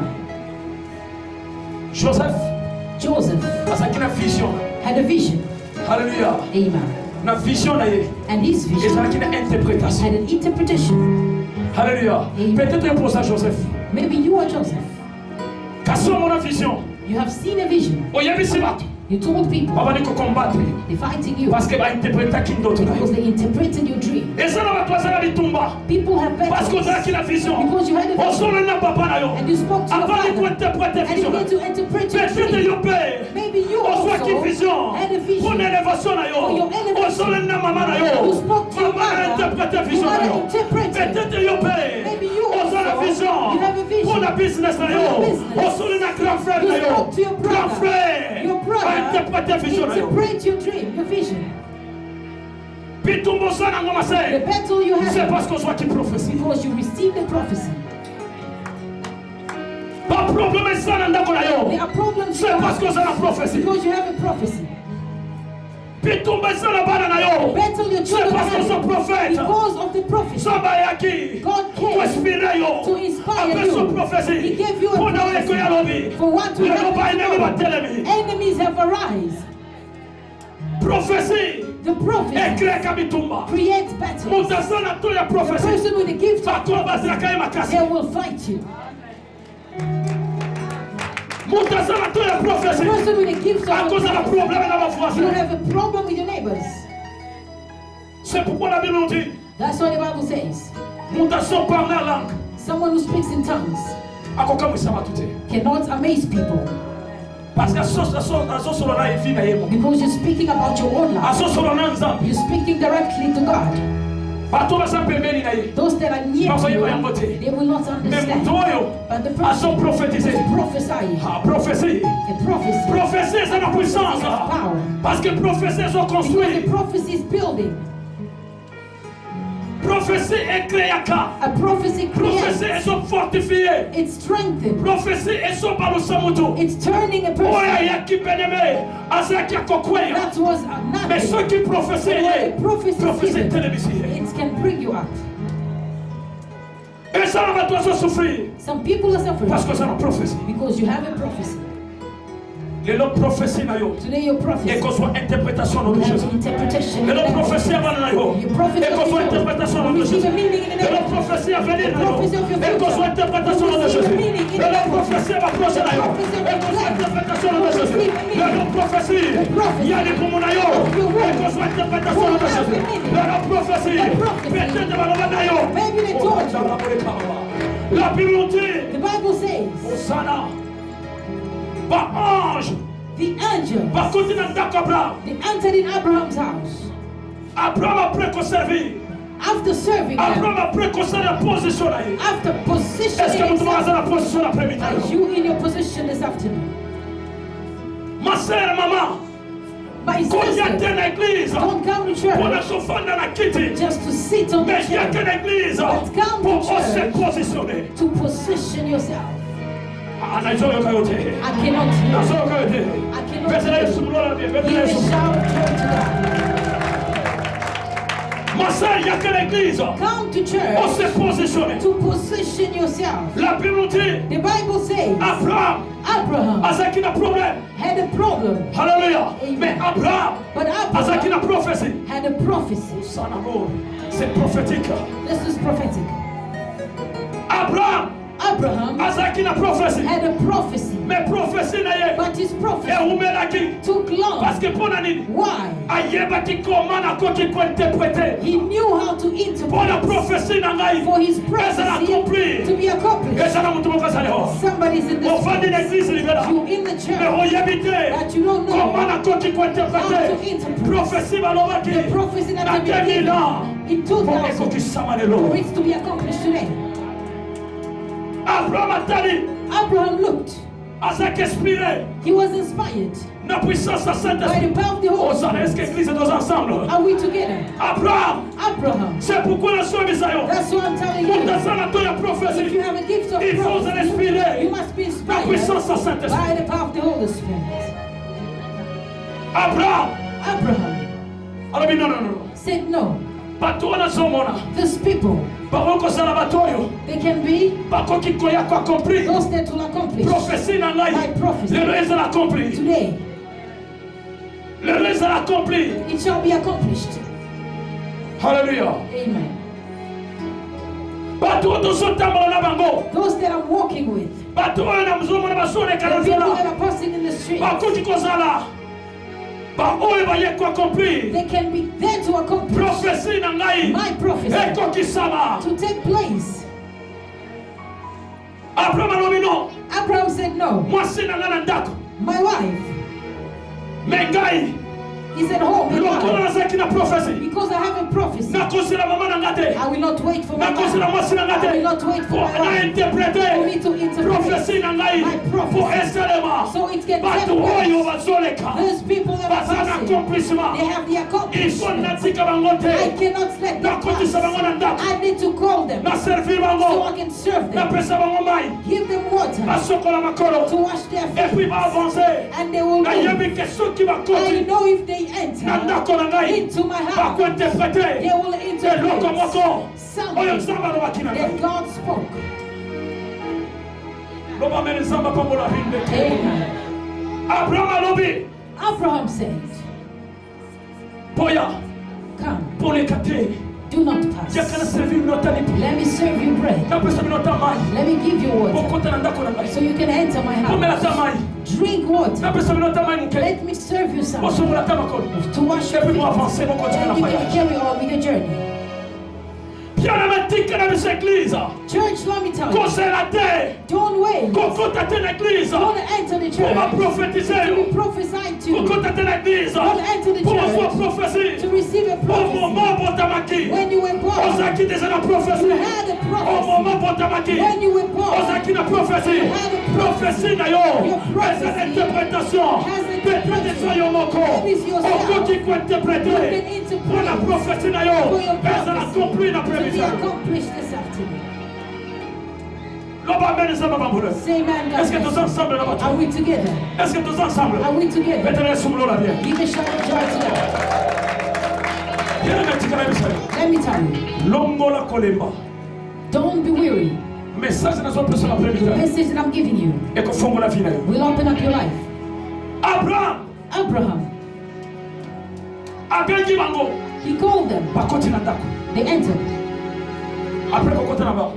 Joseph Joseph a ça qu'une vision. had a vision. Alléluia. Amen. Na vision na ye. And his Et ça vision n'a qu'une interprétation. had an interpretation. Alléluia. Amen. Peut-être pour ça Joseph. Maybe you are Joseph. Kaso mon vision. You have seen a vision. Oyebi sibato. You told people Baba niko combattre. they're fighting you Parce que ba interpréter kindoto na yo. because they interpreted your dream. Et ça na watu wasala bitumba. People have Parce que battles ozalaki na vision. because you had a vision Osolo na papa na yo. and you spoke to your Avant de father interpréter and he vision. began to interpret your Peut-être dream. yo pe. Maybe you Oswa ki also vision. had a vision. Pour l'élévation na For yo. your elevation. Osolo na mama na yo. You spoke to your Mama na mother. interpréter You vision na had yo. interpreted. Peut-être yo pe. Maybe you Osala also, vision. you have a vision. Pour la business na For yo. your business. Osolo na grand frère You na yo. spoke to your brother. Grand frère. Your brother A interpréter vision na yo. interpret your dream, your vision. Bitumbo sana ngoma The se. battle you C'est have parce qu'on soit qui prophétie. because you received the prophecy. Pas problème sana ndako na There yo. are problems C'est you parce qu'on have a la prophétie. because you have a prophecy. Bitumbo sana bana na The yo. battle your C'est children parce qu'on have sont prophètes. because of the prophecy. Samba yaki. God Pour came inspirer yo. to inspire Après son you. prophétie. He gave you a Pour nous prophecy. écouter l'obé. For what to Le nom pas happen ennemi va tomorrow. t'aimer. Enemies have arisen. Prophétie. The prophecy Éclair kabitumba. creates battles. Mutasana to ya The prophétie. person with the gift Bakolo basira kai makasi. they will fight you. Mutasana to ya The prophétie. person with the gift À cause de la prophecy, problème dans ma you voisin. have a problem with your neighbors. C'est pourquoi la Bible nous dit. That's what the Bible says. Mutation parler en langue. Someone who speaks in tongues Akoka mwisama tute. cannot amaze people Parce que aso solo na evi na yemo. because you're speaking about your own life. Aso solo na nzambi. You're speaking directly to God. Those that are near to you, they will not understand. But the person who prophesy, a prophecy, Prophétie, c'est la puissance. Parce que prophétie sont because the construites. prophecy is building. Prophétie est créée. A prophecy Prophétie creates. est sont fortifiées. It's strengthened. Prophétie est sont par le samuto. It's turning a Oh, person. il y a qui bénémé. À ce qui a coqué. That was Mais nothing. ceux qui prophétient, But what the prophecy is prophétie given, télévisée. it can bring you up. Et ça va toi souffrir. Some people are suffering Parce que c'est une prophétie. because you have a prophecy. Et l'autre prophétie, Today your et prophecy qu'on soit interprétation will de have Jésus. interpretation. Et l'autre prophétie avant de Your prophecy et qu'on of soit your interprétation will de receive Jésus. a meaning in the Et name. l'autre prophétie à venir The prophecy of your et qu'on soit future interprétation will de receive Jésus. a meaning in Et the l'autre name. prophétie à approcher The prophecy of et qu'on soit your interprétation de will Jésus. receive a Et l'autre prophétie, il y a des communayo et qu'on soit interprétation de Jésus. Et l'autre prophétie, peut-être de Malomanayo. Maybe they told you. La Bible dit, The Bible says Hosanna, par ange, the angels, par continent d'Abraham. they entered in Abraham's house. Abraham après qu'on servi. After serving them, Abraham après qu'on s'est position là. after Est-ce que positioning nous devons himself, avoir la position l'après-midi? are you in your position this afternoon? Ma sœur, maman, My quand il y a sister, une église, don't come to pour church se fondre dans la kitty, just to sit on the mais il y a chair, une église But come to pour se church. positionner. to position yourself. Ah, na hizo yote. I cannot Na hear. hizo yote. I cannot Bethlehem hear. sumulora bien, Give a Bethlehem sumulora. shout of joy to God. Ma sœur, il y a une église Come to pour church se positionner. to position yourself. La Bible dit, The Bible says Abraham, Abraham avec qui a problème. had a problem, Alléluia. Amen. Mais Abraham, but avec qui a Abraham prophétie. had a prophecy. Son amour, c'est prophétique. This is prophetic. Abraham, Abraham avec qui a prophétie. had a prophecy, Mais prophétie n'a pas. but his Et prophecy où met la qui? took Parce long. que pour la nuit, Why? ayeba qui comment na quoi qui peut interpréter. He knew how to Pour la interpret prophétie n'a pas. for his Et ça l'a prophecy accompli. to be Et accomplished. ça l'a montré au cas d'ailleurs. Somebody's in On this va dire place. l'église libérale. You in the Mais church, on y habite. but you don't Comment know na quoi qui peut how to interpréter. interpret. Prophétie va qui. The prophecy Na that to be 2000 given ans. in Pour que 2000 qui s'amalelo. for it to be accomplished today. Abraham a dit. Abraham looked. À ce qu'inspiré. He was inspired La puissance de by the Saint-Esprit. power of the Holy Aux est-ce que Spirit. l'église est tous ensemble? Are we together? Abraham. Abraham. C'est pourquoi la soeur Misayo. That's what I'm telling Pour you. ta salle à toi la If you prophétie. have a gift of Il faut en prophecy, inspirer. you must be La inspired puissance de by Saint-Esprit. the power of the Holy Spirit. Abraham. Abraham Alors, non, non, non. said no. Bato wana zomona. These people, Baroko sana batoyo. they can be Bako kikoya kwa compris. those that will accomplish Prophétie na ngai. my prophecy. Le reste l'a accompli. Today. Le reste l'a accompli. It shall be accomplished. Alléluia. Amen. Bato tozotambola na bango. Those that I'm walking with, Bato oyo na muzomona basone the people that kanazela. are passing in the street, Bakoki kozala. Ba oyo baye ko accompli. they can be there to accomplish Prophétie na ngai. my prophecy Ekokisama. to take place. Abraham alobi no. Abraham said no. Mwasi na ngai na ndako. My wife, Me ngai. he said, oh, my Lokola wife, nazaki na prophétie. because I have a prophecy, Nakosila mama na ngate. I will not wait for my Nakosila wife. mwasi na I will ngate. not wait for Pour my na wife. For me interpréter. to interpret Prophétie na ngai. my prophecy. Pour eselema. So it can Bato take place. oyo bazoleka. Those people that are Baza na passing, accomplissement. they have the Il faut accomplishment. natika bango I te. cannot let them Nakotisa bango na pass. ndako. I need to call them Na servir so bango. I can serve them. Napesa bango mai. Give them water Basokola makolo. to wash their Et puis feet, ba avancer. and they will Na move. yebi ke soki I bakoti. know if they Na enter ndako na ngai. into my Bako house, interpréter. they will Eloko interpret moko. Oyo something nzamba alobaki na that ngai. God spoke. Loba mene nzamba pambola hinde. Amen. Abraham alobi. Abraham said, Boya. come, Poleka te. do not Yakana pass. servir minota lipi. Let me serve you bread. Napesa minota mai. Let me give you water Pokota na ndako na ngai. so you can enter my Pomela ta house. mai. Drink water. Napesa minota mai muke. Let me serve you some Osobola ta makolo. to wash your Et puis feet. pour avancer, mon continue And na you can voyage. carry on with your journey. Bien tika na bisa église. Church, let me tell you, Kosela te. don't wait. Kokota te na église. Don't enter the Pour ma church prophétiser. to be prophesied to, Kokota te na église. Don't enter the Pour ma church prophétie. to receive a Au prophecy. moment où t'as maquillé. When you were born, qui déjà la prophétie. You had a Au prophecy. moment où tu as marqué. When you were born, Ozaki na prophétie. you had a Prophétie na yo. Your prophecy C'est une interprétation. has an Interprétation yo moko. That is yourself. Oko qui peut interpréter. You can interpret Pour la prophétie na yo. for your Elle a accompli la to be prévision. accomplished this afternoon. L'homme amène ça dans mon Say amen, God Est-ce que bless nous you. ensemble là-bas? Are we together? Est-ce que nous ensemble? Are we together? Mettez-les sous l'eau là, viens. Give a shout of joy to God. Viens le mettre quand même ça. Let me tell you, Longo la kolemba. don't be weary. Message na sua pessoa na The prévision. message that I'm giving you Et que fongo la vie na yo. will open up your life. Abraham, Abraham, abengi bango. he called them. Bakoti na ndako. They entered. Après kokota na ba.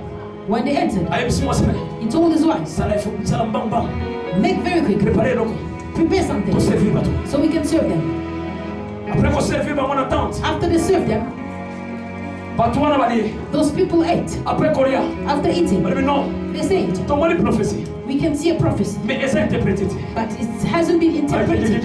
When they entered, Ayebisi mo sene. he told his wives, Sala ifo sala mbamba. make very quick, Préparez loko. prepare something Pour servir bato. so we can serve them. Après qu'on servir ba mon attente. After they served them, Bato wana bali. those people ate. Après Korea. After eating, Bali non. they said, Ton mari prophétie. we can see a prophecy, Mais essa interprété. but it hasn't been interpreted.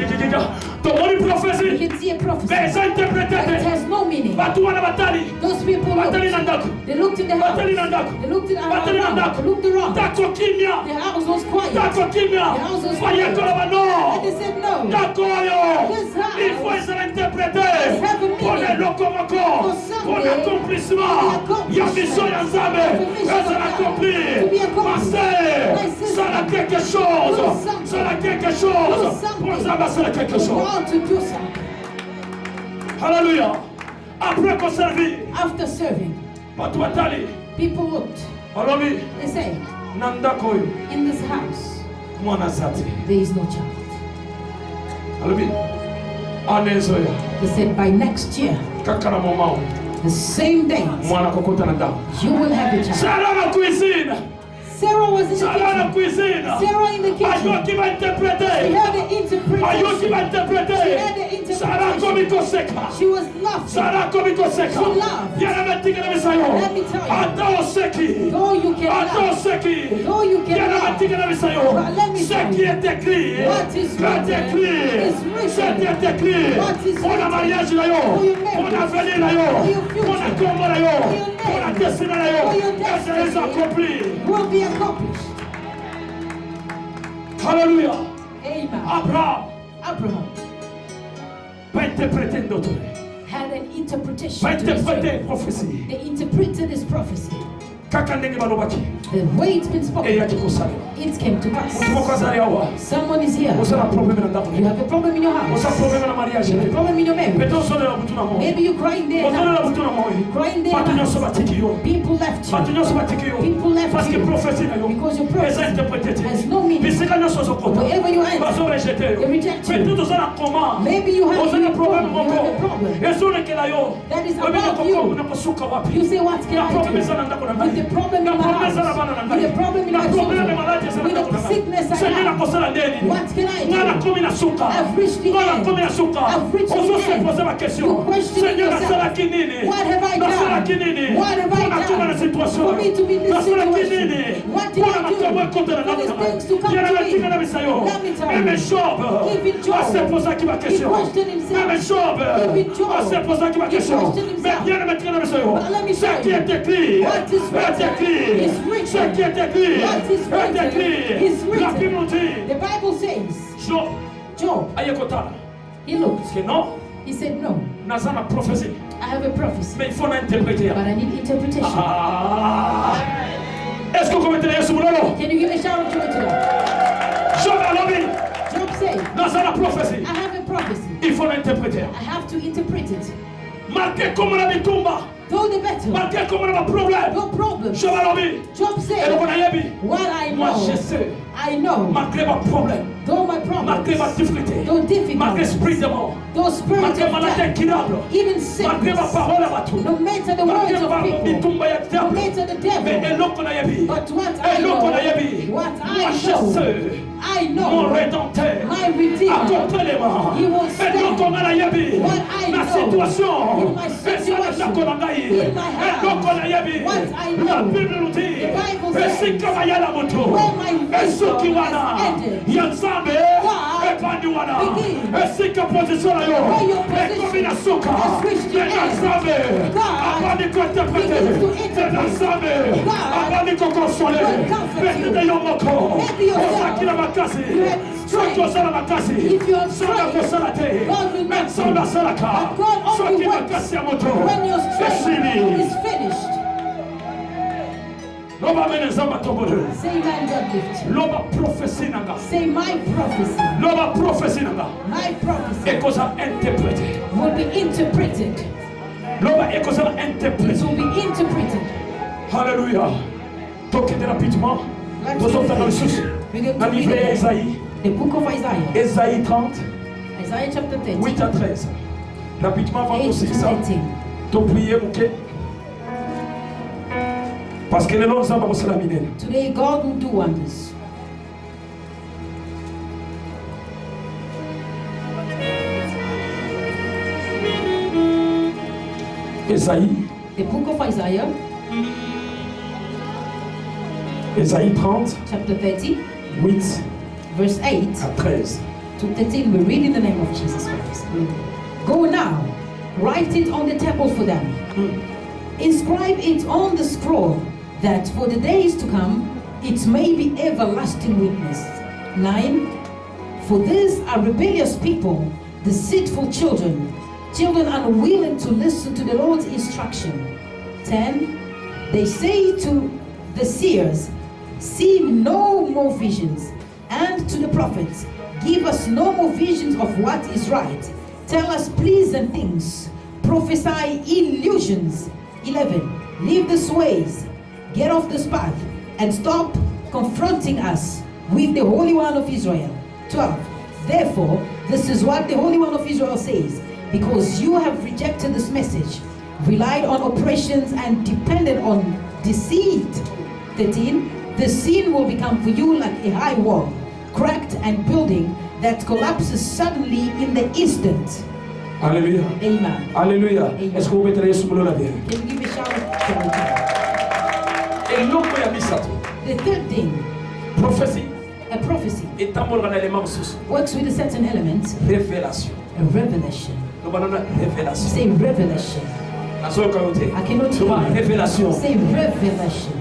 Ton mari We prophétie. can see a prophecy, Mais essa but it interprété. has no meaning. Bato wana batali. Those people Batali na looked. ndako. They looked in the house. Batali na ndako. They looked in the Batali na house. ndako. They looked around. Tako kimya. The house was quiet. Tako kimya. The house was Fanya quiet. kola ba And no. they said no. Tako yo. This house Il faut essa interpréter. must have a meaning. Pour le lokomoko. For someday, Pour l'accomplissement. to be Ya mission ya Nzambe. accomplished. Essa accompli. To be accomplished. Ma sœur. My sister. Ça a quelque chose. Do something. Ça a quelque chose. Do something. Pour Nzambe, ça a quelque chose. God to do something. Alléluia. Après qu'on servit. After serving, Batu batali. people looked. Balobi. They said, Nandako oyo. in this house, Mwana sati. there is no child. Alobi. Anezoya. They said, by next year, Kaka na momao. the same day, Mwana kokota na ndako. you will have a child. Sarah na cuisine. Sarah was in the Sarah na kitchen. cuisine. Sarah in the Ayo kitchen. qui va She interpréter. had the Ayo qui interpretation. va She interpréter. had the Sarah interpretation. komi koseka. She was laughing. Sarah komi koseka. She laughed. Yana metika na misayo. Let me tell you. Ata oseki. Though you can Ata laugh, oseki. though you can Yana laugh, metika na misayo. but let me Ce tell qui you, est écrit. what is written est écrit. is written. Ce qui est écrit. What is Pour la written mariage na yo. for your Pour marriage, l'avenir na yo. for your future, Pour la combo na yo. for your Pour la name, destinée na yo. for your Et ça destiny. accompli. will be accomplished. Alléluia. Amen. Abraham Abraham va interpréter d'autres. had an interpretation. Va to his interpréter dream. une prophétie. They interpreted his prophecy. Kaka ndenge balobaki. The way it's been Et spoken, yaki kosala. it came to pass. Mutu moko azali awa. Someone is here. Osala problème na ndako. You have a problem in your Osala house. problème na mariage. You have a problem in your marriage. Peut-être osolela butu na moi. Maybe you're crying there Osolela now. butu na moi. Crying there Batu nyonso now. batiki yo. People left Batu you. nyonso batiki yo. People left Parce que you. prophétie na yo. Because your Eza prophecy interprété te. has no meaning. Bisika nyonso ozokota. Wherever you enter, Bazo rejete yo. they reject you. Peut-être ozala koma. Maybe you have Ozala a problème problem. You have a moko. problem. Ezolekela yo. That is Oyebi above you. nakosuka wapi. You say, what can Na I problème do? eza na ndako na With ngai. the problem in Na my problème eza na house, bana na with ngai. the problem in Na my problème children, ya maladi eza na with ndako na the ngai. sickness I Seigneur have. nakosala nini? What can I Nga do? nakomi na suka. I've reached the Nga end. nakomi na suka. I've reached the Ozose end. poser ma question. You question Seigneur yourself. nasalaki nini? What have I Nasalaki done? nini? What have I Pour natuma na done situation. for me to be in this Nasalaki situation? nini? What did Pour I do makambo ekota na for ndako these na ngai. things to come Yana to natika na me? bisayo. Let me tell Même you. Job. Even Job, ase posaki ma question. he questioned himself. Même Job. Even Job, ase posaki ma he question. questioned himself. Mais bien natika na bisayo. But let me Ce tell qui you, est écrit. what is written Est écrit. is written. Ce qui est écrit. What is Est written écrit. is written. La Bible nous dit. The Bible says, Job. Job, Ayekotala. he looked, Parce que non. he said, no, Naza na prophétie. I have a prophecy, Mais il faut l'interpréter. but I need interpretation. Ah. Est-ce que vous mettez les sous l'eau? Can you give a shout of joy to God? Job a l'envie. Job said, Naza la prophétie. I have a prophecy. Il faut l'interpréter. I have to interpret it. Marquez comme la bitumba. Though the battle, Marquez comme le problème. no problem. Job a l'envie. Job Et le said, konayebi. what I Moi je know, sais. I know. Malgré ma problème. Though my Malgré ma problems, difficulté. though Malgré difficult, l'esprit de mort. those spirits Malgré of maladie death, incurable. even Malgré ma sickness, parole à bateau. no matter the Malgré words of ma people, bitumba ya no diable. matter the Mais devil, eloko nayebi. but what I Eloko know, nayebi. what Moi I je know, sais. I Mon know, rédempteur. my Redeemer, Accompagnement. He will stand. Eloko nayebi. What I Ma know situation. in my situation, Ezala na ngai. in my house, Eloko nayebi. what I know. La Bible nous dit. The Bible says, Esika mayala moto. where my wisdom Esuki wana. has ended, Ya Nzambe. God Begin. Esika position na yo. Where your position Ekomina suka. has reached the Tena end. Nzambe. God Abandi ko interprete. begins to interpret. Tena Nzambe. God Abandi ko console. will comfort you. Betete yo moko. Maybe yourself. Osakila makasi. You have strength. Soki osala makasi. If you have Sonda strength, kosala te. God will not Sonda salaka. But God only Soki works makasi ya moto. when your strength Esili. is finished. Loba mene Nzamba tobole. Say man God gift. Loba prophecy nanga. Say my prophecy. Loba prophecy nanga. My prophecy Ekoza interprété. will be interpreted. Loba ekoza It interprété. will be interpreted. Alléluia. Tokende rapidement. Nous sommes dans le sous. We're going Dans to le livre read d'Ésaïe. the book of Isaiah. Ésaïe 30, Isaiah chapter 30. 8 à 13. Rapidement avant 8 aussi to ça. 13. Tu prier, ok? Parce que les noms sont pas pour cela. Today God will do wonders. Ésaïe, The book of Isaiah, Ésaïe 30, chapter 30, 8 verse 8 à 13. to 13. We read in the name of Jesus Christ. Go now, write it on the table for them. Inscribe it on the scroll, that for the days to come it may be everlasting witness. 9. For these are rebellious people, deceitful children, children unwilling to listen to the Lord's instruction. 10. They say to the seers, see no more visions, and to the prophets, give us no more visions of what is right. Tell us pleasant things, prophesy illusions. 11. Leave the sways, get off this path, and stop confronting us with the Holy One of Israel. 12. Therefore, this is what the Holy One of Israel says, because you have rejected this message, relied on oppressions, and depended on deceit. 13. The scene will become for you like a high wall, cracked and building that collapses suddenly in the instant. Alléluia. Amen. Alléluia. Amen. Est-ce que vous mettez sur le labier? Can we give a shout to the King? Et l'autre, il y a mis ça. The third thing, Prophétie. a prophecy, est un élément sous works with a certain element, révélation. a revelation. Nous avons une révélation. Say revelation. La seule qualité. I cannot Nous avons une hear you. révélation. Say revelation.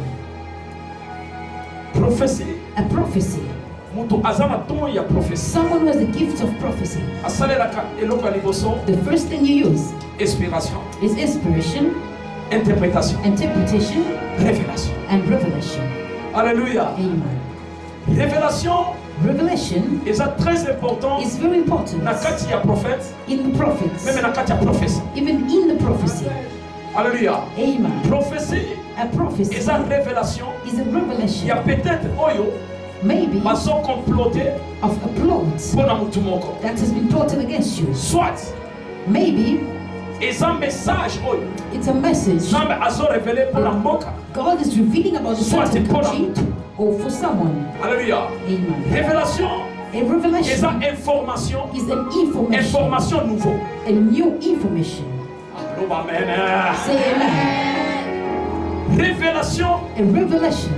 Prophétie. A prophecy. Mutu azama ton ya prophétie. Someone who has the gift of prophecy. Asalelaka eloko liboso. The first thing you use Inspiration. is inspiration, Interprétation. interpretation, Révélation. and revelation. Alléluia. Amen. Révélation Revelation est très important. is very important Na kati ya prophète. in the prophets, Même na kati ya prophétie. even in the prophecy. Alléluia. Amen. Prophétie A prophecy est une révélation. is a Il y a revelation, peut-être oyo maybe baso comploter of a plot pour na mutu moko. that has been plotted against you. Soit Maybe est un message oyo it's a message Nzambe azo révélé pour la mboka. God is revealing about a Soit certain pour la country mutu. or for someone. Alléluia. Amen. Révélation A est revelation une information. is an information, Information nouveau. a new information. Amen. Say amen. Révélation A revelation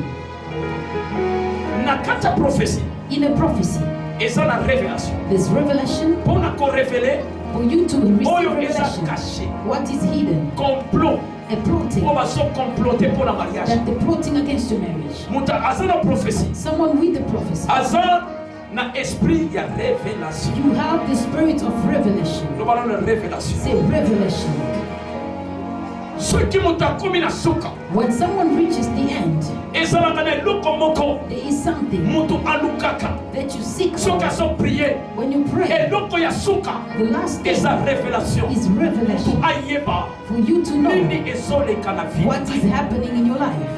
na kati ya prophétie. in a prophecy. Eza na révélation. There's revelation Pour na ko révéler for you to receive oyo eza revelation. caché. What is hidden? Complot. A plotting Pour baso comploter pour la mariage. that they're plotting against your marriage. Muta aza na prophétie. Someone with the prophecy. Aza na esprit ya révélation. You have the spirit of revelation. Nous parlons de révélation. Say revelation. Ce qui muta komi na suka. When someone reaches the end, Ezalaka na eloko moko. there is something Mutu alukaka. that you seek Soki for. azo prier. When you pray, Eloko ya suka. the last thing Eza révélation. is revelation. Ayeba. For you to know Nini ezoleka na vie. what is happening in your life.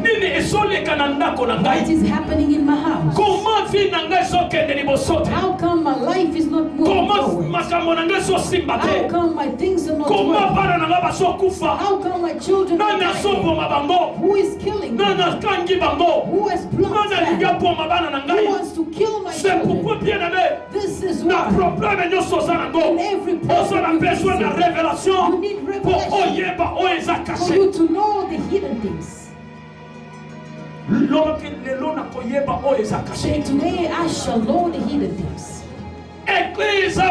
Nini ezoleka na ndako na What ngai. is happening in my house. Comment vie na ngai ezokende liboso te. How come my life is not moving Comment forward? makambo na ngai ezosimba How te. come my things are not Comment working? bana na ngai bazokufa. How come my children are Nani dying? azoboma bango. Who is killing Nani them? akangi bango. Who has Nani plotted alingi them? aboma bana na Who ngai. wants to kill my C'est pourquoi children? bien aimé. This is Na why problème nyonso oza nango. in every Oza na problem you besoin na face, révélation. you need Pour revelation oyeba oyo eza for caché. you to know the hidden things. Say, today I shall know the hidden things. Église,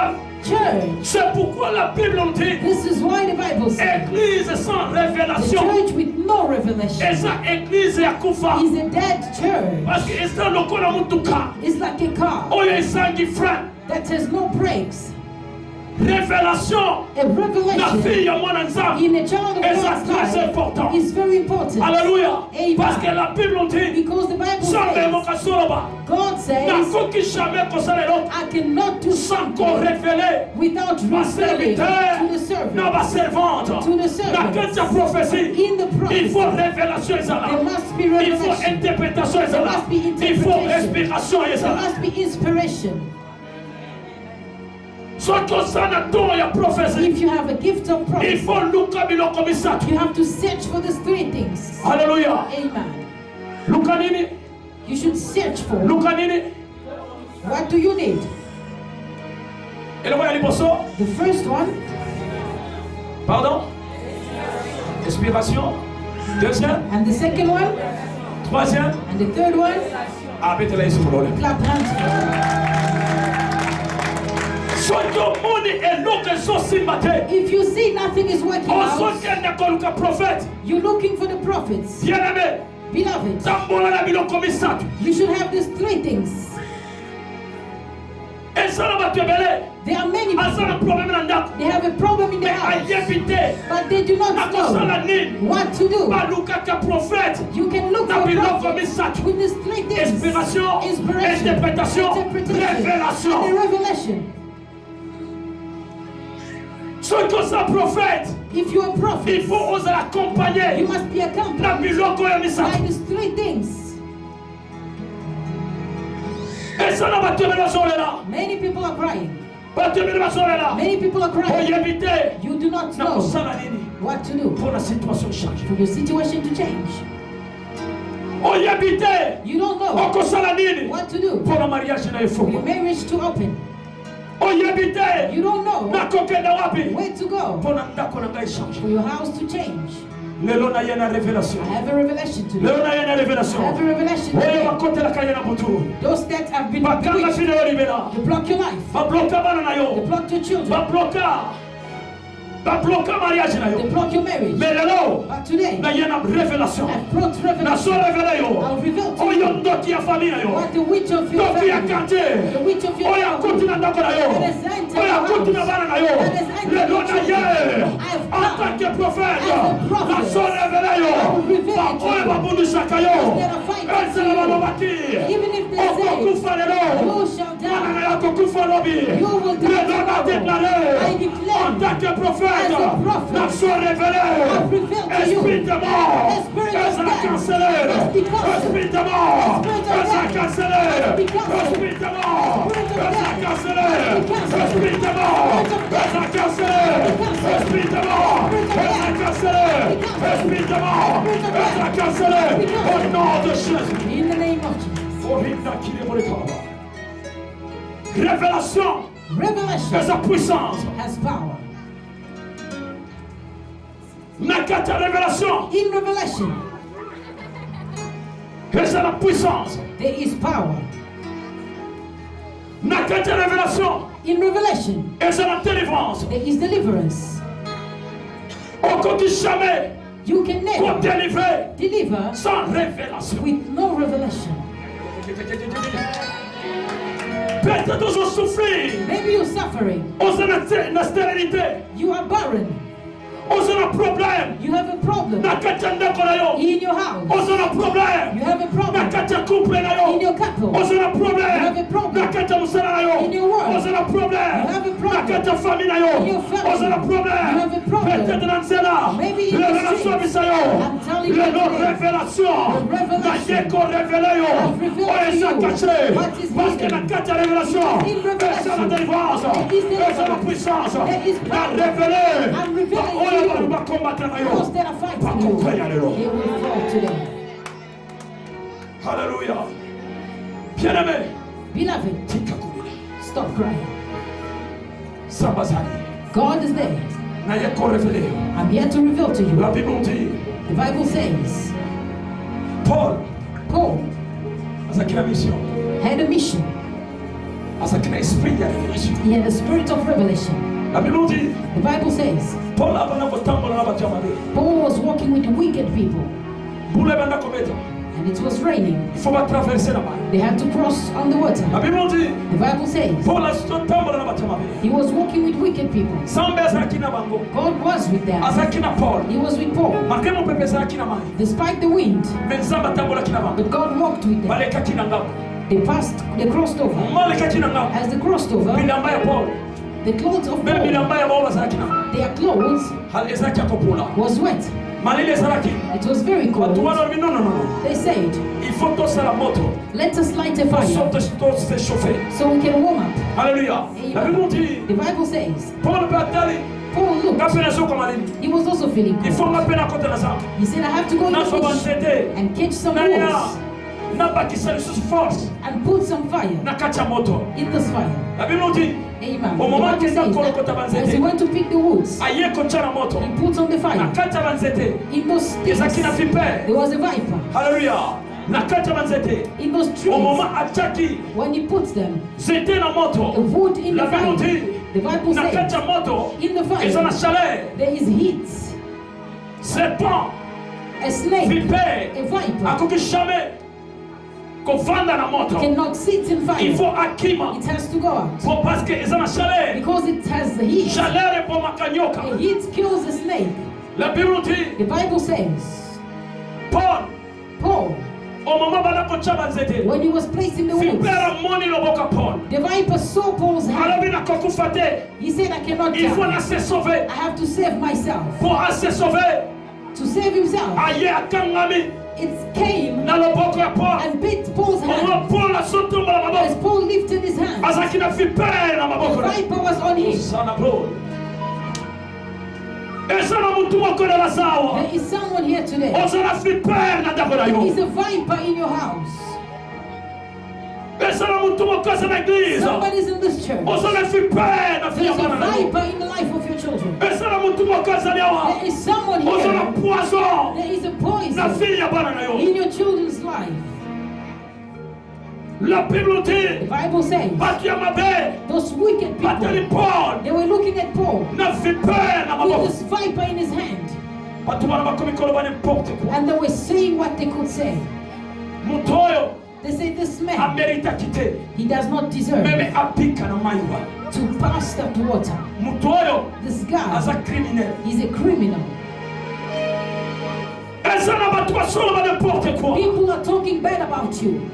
Church, c'est pourquoi la Bible nous dit, this is why the Bible says, Église sans the révélation, church with no revelation et ça Église ya kufa, is a dead church. parce que c'est le corps de mutuka, It's like a car oyo isangi frein, that has no brakes. révélation, A la revelation fille ya mwana nzambe, in a child of et ça God's très life important. is very important. Alléluia, Amen. parce que la Bible nous dit, Because the Bible jamais says, mokasoloba, God says, nakoki jamais kosala eloko, I cannot do sans qu'on something révélé, without ma revealing serviteur, to the servant. na ma servante, To the servant. na kati ya prophétie, In the il faut prophecy, révélation ezala, there must be il faut revelation. interprétation ezala, There must be il faut interpretation. respiration There ezala. must be inspiration. Soki osala don ya prophétie, If you have a gift of il prophecy, faut luka biloko misatu. you have to search for these three things. Alléluia. Amen. Luka nini? You should search for. Luka nini? What do you need? Eloko ya liboso, The first one, pardon? Inspiration. Deuxième, and the second one, troisième, and the third one. abetela yesu mulole. Clap hands. Soki omoni eloko ezosimba te, If you see nothing is working out, ozokende koluka prophète, you're looking for the prophets. bien-aimé, Beloved, tambola na biloko misatu. you should have these three things. Ezala bato ebele, There are many aza na people. problème na ndako, They have a problem in their mais house, ayebi te, but they do not nakosala know nini? what to do. Balukaka prophète, You can look na for biloko prophets misatu. with these three things: Inspiration, inspiration, interprétation, interpretation, révélation. and a revelation. Soki oza prophète, If you're a il prophet, faut oser accompagner you must be na accompanied biloko ya by misatu. these three things. Eza na bato ebele bazolela, Many people are crying. bato ebele bazolela, Many people are crying. oyebi te You do not na know kosala nini what to do mpo na situation change. for your situation to change. Oyebi te You don't know okosala nini what to do mpo na mariage na for your efungwa. marriage to open. Oyebi te You don't know nakokenda wapi where to go mpo na ndako na ngai change. for your house to change. Lelo na ye na révélation, I have a revelation today. lelo na ye na I révélation. have a revelation Oyo today. bakotelaka ye na butu, Those that have been bakanga bewitched, bino yo libela, they block your life. babloka bana na They yo, block your children. babloka mariage na They yo. block your marriage. Mais lelo But today, na ye na révélation, I've brought na so revelation. révélé yo I'll reveal to oyo you ndoki ya famille na yo, what the witch of your ndoki ya family, quartier, the witch of your oyo akuti na ndako na yo, oyo akuti na bana na yo. Lelo na ye en tant que prophète, na so révélé yo baoyo babundisaka yo, ezala balobaki even if they say, okokufa lelo, you shall bana na die. yo akokufa lobi. You will die Lelo na tomorrow. déclaré I declare en tant que prophète, as a prophet, na so révélé, I've revealed to you esprit de mort, the spirit of ezala death cancellé, must be cancelled. esprit de mort, The spirit of ezala death cancellé, must be cancelled. esprit de mort, The spirit of ezala death cancellé, must be cancelled. esprit de mort, The spirit of death ezala cancellé, must be cancelled. esprit de mort, The spirit of ezala death cancellé, must be cancelled. esprit de mort, The spirit of death ezala cancellé, must be au cancelled. nom de Jésus. In the name of Jesus. Orinda Kilebolekaba. Révélation de Revelation sa puissance. has power. Nakata révélation, In revelation, et c'est la puissance. there is power. Nakata révélation, In revelation, et c'est la délivrance. there is deliverance. On continue jamais You can pour never délivrer deliver sans révélation. with no revelation. Peut-être nous avons souffert, Maybe you're suffering. on a une stérilité, You are barren. on a un problème. You have a problem Nakata ndako na yo, in your house. on a un problème. You have a problem Nakata couple na yo, in your couple. on a un You have a problème. problem Nakata musala na yo, in your work. on a un problème. You have a problem Nakata famille na yo, in your family. on a un You have a problème. problem. Peut-être dans cela, Maybe in the révélation streets. bisa yo, I'm telling you le today, révélation, the revelation. na yeko révélé yo, I've revealed on to est you caché, what is parce que hidden. Nakata révélation, Because in revelation, c'est la délivrance, there is c'est la deliverance. puissance, There is la power. révélé, I'm revealing on to va you. nous combattre na yo. Those that are fighting Pas you, contre, alléluia. they will fall today. Alléluia. Bien-aimé, Beloved, tika kubila. stop crying. Sambazani. God is there. Na yeko révélé. I'm here to reveal to you. La Bible nous dit, The Bible says, Paul, Paul azakina mission, had a mission. azakina esprit ya révélation. He had a spirit of revelation. La Bible dit The Bible says Paul abana kotambola na batu ya mabe. Paul was walking with wicked people, Bule banda kometa. and it was raining. Il faut pas traverser la mer. They had to cross on the water. La Bible dit The Bible says Paul atambola na batu ya mabe. he was walking with wicked people. Sambe azakina bango. God was with them. Azakina Paul. He was with Paul. Makemo pepe azakina mai. Despite the wind, Mais Nzamba tambola kina bango. but God walked with them. Baleka kina ngabo. They crossed over. Maleka kina ngabo. As they crossed over, Bilamba ya Paul. the clothes of Même Paul, bilamba ya Paul azakina. their clothes Hal ezaki akopola. was wet. Malile ezalaki. It was very cold. Watu wana no no no. They said, Il faut tosala moto. let us light a fire Pour se chauffer. so we can warm up. Alléluia. La Bible dit The Bible says, Paul peut attaller. Paul looked. Kapena soko malini. He was also feeling Il faut cold. m'appeler côté na ça. He said, I have to go in Na the so fish bansete. and catch some Na ya. wolves Na bakisa lisusu force. and put some fire Na kacha moto. in this fire. La Bible dit Amen. Au The moment Bible qu'il says a that as he went to pick the woods, aye kocha moto. he put on the Na fire. kacha bansete. In those sticks, Ezaki na viper. there was a viper. Alléluia. Na kacha bansete. In those Au trees, moment achaki when he puts them, zete na a moto. wood in La the Bible fire, dit the Bible na says, kacha moto. in the Eza na fire, chaleur. there is heat. Serpent. A snake, Viper. a viper, Akoki jamais kovanda na moto. cannot sit in Il fire. faut akima. It has to go out. Pour parce que eza na chaleur. Because it has the heat. Chaleur est pour The makanyoka. heat kills the snake. La Bible dit The Bible says, Paul Paul, au moment banakocha banzete. when he was placed in the woods, Vipera moni loboka Paul. the viper saw Paul's hand. Alabi na kokufa te. He said, I cannot Il faut die. na se sauver. I have to save myself. Pour se sauver. To save himself, Aye akangami it came na loboko ya Paul. and bit Paul's Au hand. moment Paul a sauté na As maboko. Paul lifted his hand, Azaki na vipera na the maboko. viper was on him. Sana Paul. Esa na mtu moko na lasawa. There is someone here today. Ozana vipera na ndako na He's yo. a viper in your house. Esa na mtu moko na igreja. Somebody's in this church. Ozana vipera na There's a fiamana na yo. viper in the life of your children. Esa na mtu moko zaliwa. There is someone Ozana here. poison. There is a Na poison fille ya bana na yo. in your children's life. La Bible The dit Bible says batu ya mabe those wicked bateli people, Paul they were looking at Paul na vipera na with maboko. this viper in his hand, Batu wana bakomi koloba n'importe quoi. and they were saying what they could say. Mutu oyo They say this man, amerita kite. he does not deserve Meme apika na maiwa. to pass that water. Mutu oyo This guy, aza criminel. he's a criminal. Esa na batu basoloba n'importe quoi. People are talking bad about you.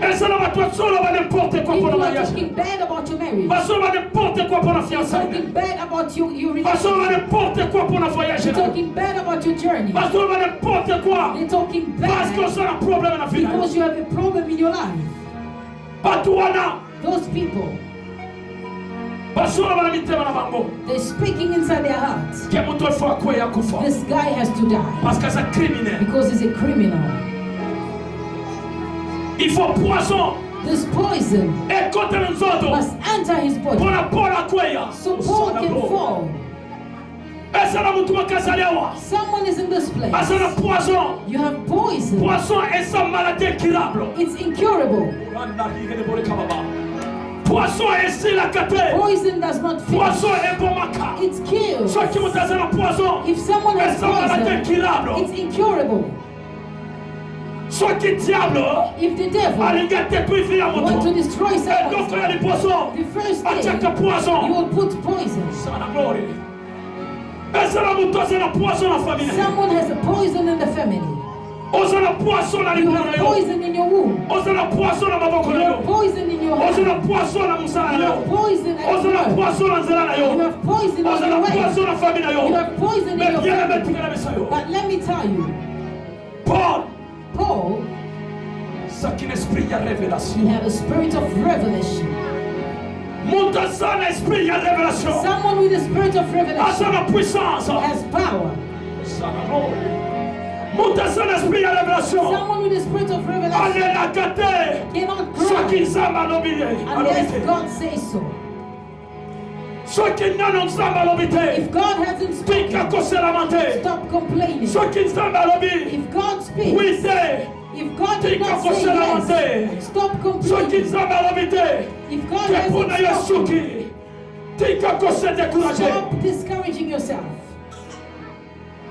Esa na batu basoloba n'importe quoi pour le People are mariage. talking bad about your marriage. Basoloba n'importe quoi pour la They're fiançailles. talking bad about your Basoloba relationship. n'importe quoi pour la voyage. They're talking bad about your journey. Basoloba n'importe quoi They're talking parce qu'on bad a un problème na vie. because you have a problem in your life. Batu wana Those people, basoloba na mitema na bango. they're speaking inside their hearts. Ke mutu ifo akwe ya kufa. This guy has to die Parce que c'est criminel. because he's a criminal. Il faut poison. This poison Et contre les autres. must enter his Pour body la Paul akweya. so Paul can fall. Esa na mutu makazaliwa. Someone is in this place. Asa na poison. You have poison. Poison est sa maladie incurable. It's incurable. Poison est si la kate. Poison does not finish. Poison est bon maka. It's killed. Ceux qui ont un poison. If someone has Est sa maladie poison, incurable. it's incurable. Ceux qui diable. If the devil Alinga détruit vie à want to moto. destroy Et donc il y a someone, des poisons. the first Attaque thing you poison. will put poison. Sana glory. Esa na mutu asa na poison na famille. Someone has a poison in the family. Oza na poison na You libumu na have yo. poison in your womb. Oza na poison na maboko You na have yo. poison in your Oza na hand. poison na musala You na have yo. poison at Oza na work. poison na nzela na You yo. have poison in Oza your na way. poison na famille na You yo. have poison in Mais your bien family. aimé, tu connais ça yo. But let me tell you, Paul, Paul, ça qui l'esprit y a he révélation. had a spirit of revelation. Monte ça l'esprit y a révélation. Someone with a spirit of À revelation ça la puissance. has power. Ça la gloire. Monte ça l'esprit y a révélation. Someone with a spirit of revelation Allez la gâter. cannot Ceux qui cry s'aiment à l'obéir. unless God says so. Ceux qui n'ont pas à l'obéir. If God hasn't Qui spoken, a causé la mentée. stop complaining. Ceux qui s'aiment à l'obéir. If God speaks, Oui, c'est. If God did Tika not say koselamante. yes, stop Soki complaining. nzambe alobite. If God Kepuna hasn't spoken, yosuki. Tika kose découragé. stop discouraging yourself.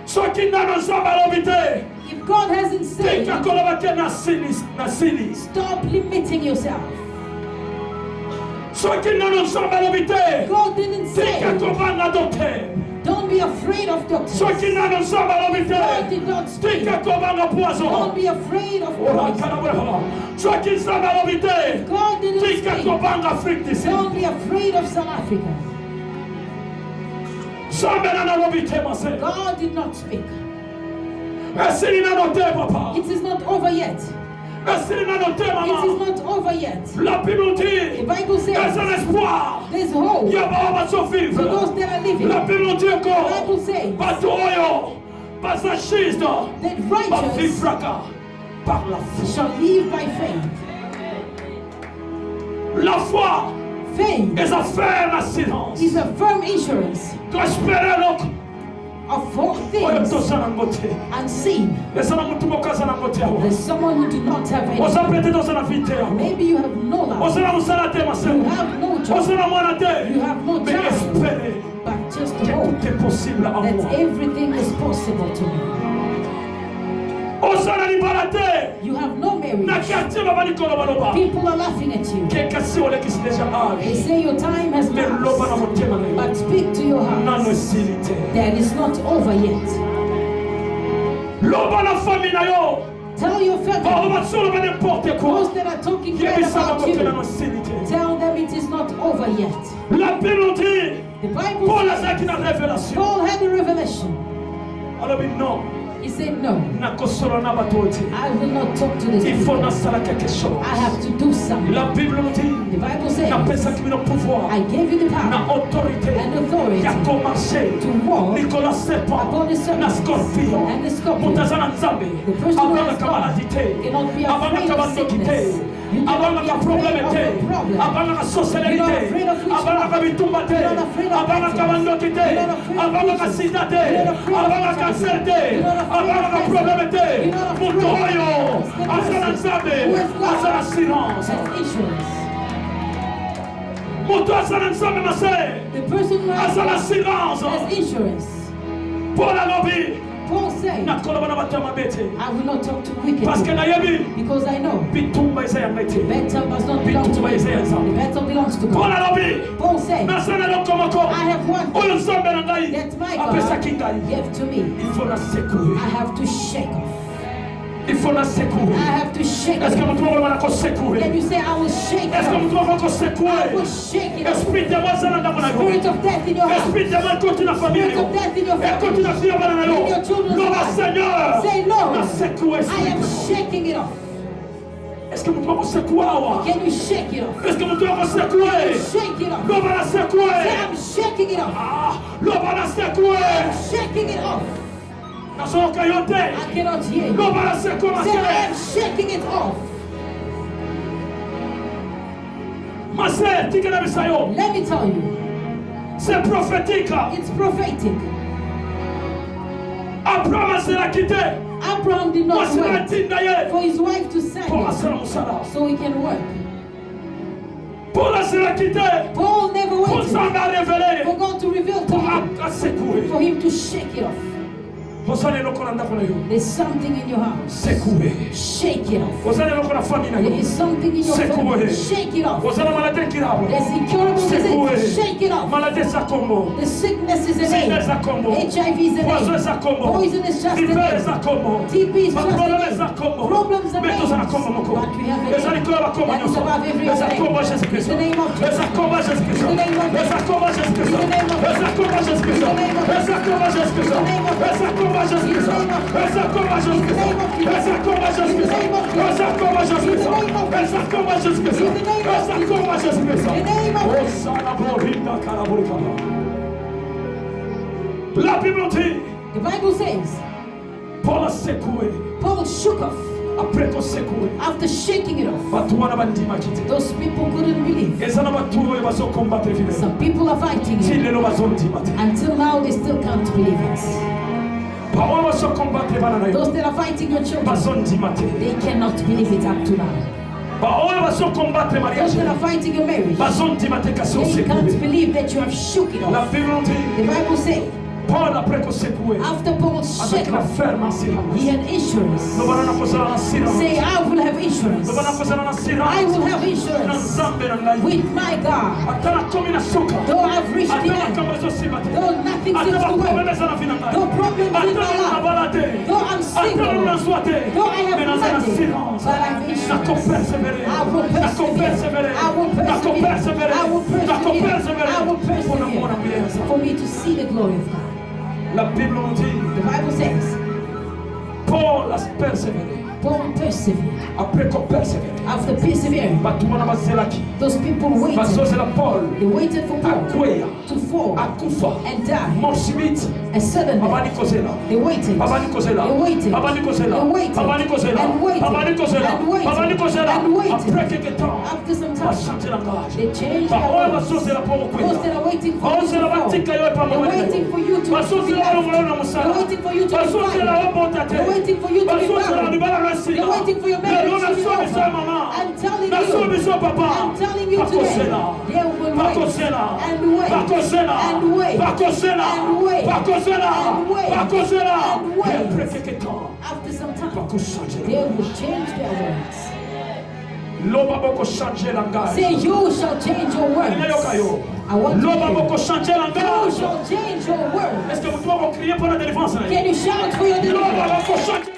Soki nano nzambe alobite. If God hasn't said, Tika kolobate na sili. stop limiting yourself. Soki nano nzambe alobite. God didn't Tika say, kobanga docteur. don't be afraid of doctors. Soki nano nzambe God alobite. did not speak. Tika kobanga Don't poison. be afraid of Ora poison. karabura. Soki nzambe alobite. God didn't Tika speak. kobanga Afrique du Sud. Don't be afraid of South Africa. Nzambe nano alobite mase. God did not speak. Esili nano te papa. It is not over yet. Esili nano te It mama. is not over yet. La Bible The dit. Bible Il y a un says espoir. there's hope Il y a pas de for survivre. those that are living. La Bible dit The encore. Bible says Bateau oyo. Passagistes. that Pas righteous vivra par la foi. shall live by faith. La foi Faith est un ferme assurance. is a firm insurance Tu espères donc. of all Oyo things tosana ngote. unseen. Esana mutu mokaza na ngote yawo. There's someone who do not have any. Osa prete tosana vite yawo. Maybe you have no life. Osana musala te You masema. have no job. Osana mwana te. You have no Mais child. espérez But just que hope tout est possible en that moi. everything is possible to me. Osana libala te. You have no Na marriage. quartier baba likolo baloba. People are laughing at you. Kekasi ole kisi déjà They âge. say your time has Mais loba na passed. motema na yo. But speak to your Nano heart. esili te. That is not over yet. Loba na famille na yo. Tell your family, Baoba solo ba n'importe quoi. those that are talking bad Yebisa about bakote na you, esili te. tell them it is not over yet. La Bible dit. The Bible Paul says azaki na révélation. Paul had a revelation. Alobi non. He said, no, Nakosola na bato te. I will not talk to this Il faut people. nasala quelque chose. I have to do something. La Bible nous dit. The Bible says, Napesaki bino pouvoir. I gave you the Na power autorité. and authority Ya komarche. to walk Nicolas serpent. upon the Na serpents scorpion. and the scorpion. Mutazana nzambe. The person who Abanga has ka God maladie te. cannot be Abanga afraid ka of bandoki te. sickness. You Abanga cannot be ka afraid problème of te. the problem. Abanga ka sorcellerie You're not te. afraid of witchcraft. Abanga ka bitumba te. You're not afraid of Abanga ka battles. bandoki te. You're not afraid of Abanga ka witches. sida te. You're not afraid of Abanga ka cancer. cancer te. You're not afraid Abanga of ka cancer. problème te. You're not afraid. Mutu oyo. It's the Azana person nzambe. who has God. Azana silence. That's insurance. Mutu azana nzambe mase. The person who has Azana God silence. has insurance. Paul alobi. Paul said, Nakoloba na bato ya mabe te. I will not talk to wicked Parce que people nayebi. because I know Bitumba eza yangai te. battle does not belong to Bitumba me. eza ya The nzambe. battle belongs to Paul God. alobi. Paul said, Nasana lokomoko. I have one Oyo thing nzambe na ngai. that my Apesaki God ngai. gave to me. Il faut na secouer. I have to shake off. Il faut na secouer. I have to shake Est-ce que off. mtu wako anako secouer? Can you say, I will shake Est-ce que off? mtu wako anako I secouer? will shake it off. Esprit de moi sana ndako na yo. Spirit of death in your house. Esprit de moi côté na famille Spirit yo. of death in your Et côté family. na fille bana na yo. In your children's Lord life. Seigneur. Say, Lord, Na secouer. I am shaking it off. Est-ce que mtu wako secouer awa? Can you shake it off? Est-ce que mtu wako secouer? Shake it off. Lord bana Say, secouer. I'm shaking it off. Ah, Lord bana secouer. Shaking it off. Nasoka yote. I cannot hear you. Lord bana secouer. Say, I am shaking it off. Maser, tikana bisayo. Let me tell you, C'est prophétique. it's prophetic. Abraham asera quitté. Abraham did not Wasera wait tinda ye. for his wife to Pour send asera musala. so he can work. Paul asera quitté. Paul never Pour waited s'en révéler. for God to reveal to Pour him, secouer. for him to shake it off. Osane loko na ndako na yo. There's something in your house. Secouer. Shake it off. Osane loko na famille na There yo. is something in your family. Secouer. Shake it off. Osane maladie kirabo. There's incurable Secouer. disease. Shake it off. Maladie sa kombo. The sickness is a Sickness name. sa kombo. HIV is a Poison name. sa kombo. Poison is just a Fever sa name. kombo. TB is just a Problème sa name. kombo. Problems are Meto sa names. kombo moko. But we have a Esa name. likola ba kombo That is nyonso. above every Esa other kombo name. Jésus It's Christ. the name of Jesus. Esa kombo Jésus Christ. It's the name of Jesus. Esa kombo Jésus Christ. It's the name of Esa kombo Jésus Christ. It's the name of Esa kombo Jésus Christ. It's the name of Esa kombo Jésus Christ. It's the name of Esa kombo Jésus It's the Christ. name of Jesus. Esa kombo Jésus It's the Christ. name of Jesus. Esa kombo Jésus It's Christ. the name of Esa kombo Jésus Christ. It's the name of Esa kombo Jésus Christ. The name of Osana borinda karabolika. La Bible dit, The Bible says, Paul a secoué. Paul shook off Après qu'on secoué. after shaking it off. Batu wana bandima kiti. Those people couldn't believe. Eza na batu oyo bazo combattre vile. Some people are fighting Ti it. lelo bazo ndima te. Until now, they still can't believe it. Those that are fighting your children, they cannot believe it up to now. Those that are fighting your marriage, they can't believe that you have shook it off. The Bible says, after Paul shook off, he had insurance. Say, I will have insurance. I will have insurance with my God. Though I've reached the end, though nothing seems to work, no problems in my life, though I'm single, though I have nothing, but I have insurance. I will persevere. I will persevere. I will persevere. I will persevere for me to see the glory of God. La Bible nous dit, the Bible says, Paul a persévéré. Paul persevered. Après qu'on persévère, after persevering, those people waited. They waited for Paul to fall and die. And suddenly, they waited. They waited. And waited. After some time, they changed their words. Those that are waiting for you to fall, they're waiting for you to be left. They're waiting for you to be fired. They're waiting for you to be married. They're waiting for your marriage to be over. I'm telling you today, they will wait and wait and wait and wait and wait. After some time, they will change their words. Say, you shall change your words. I want to hear. You shall change your words. Can you shout for your deliverance?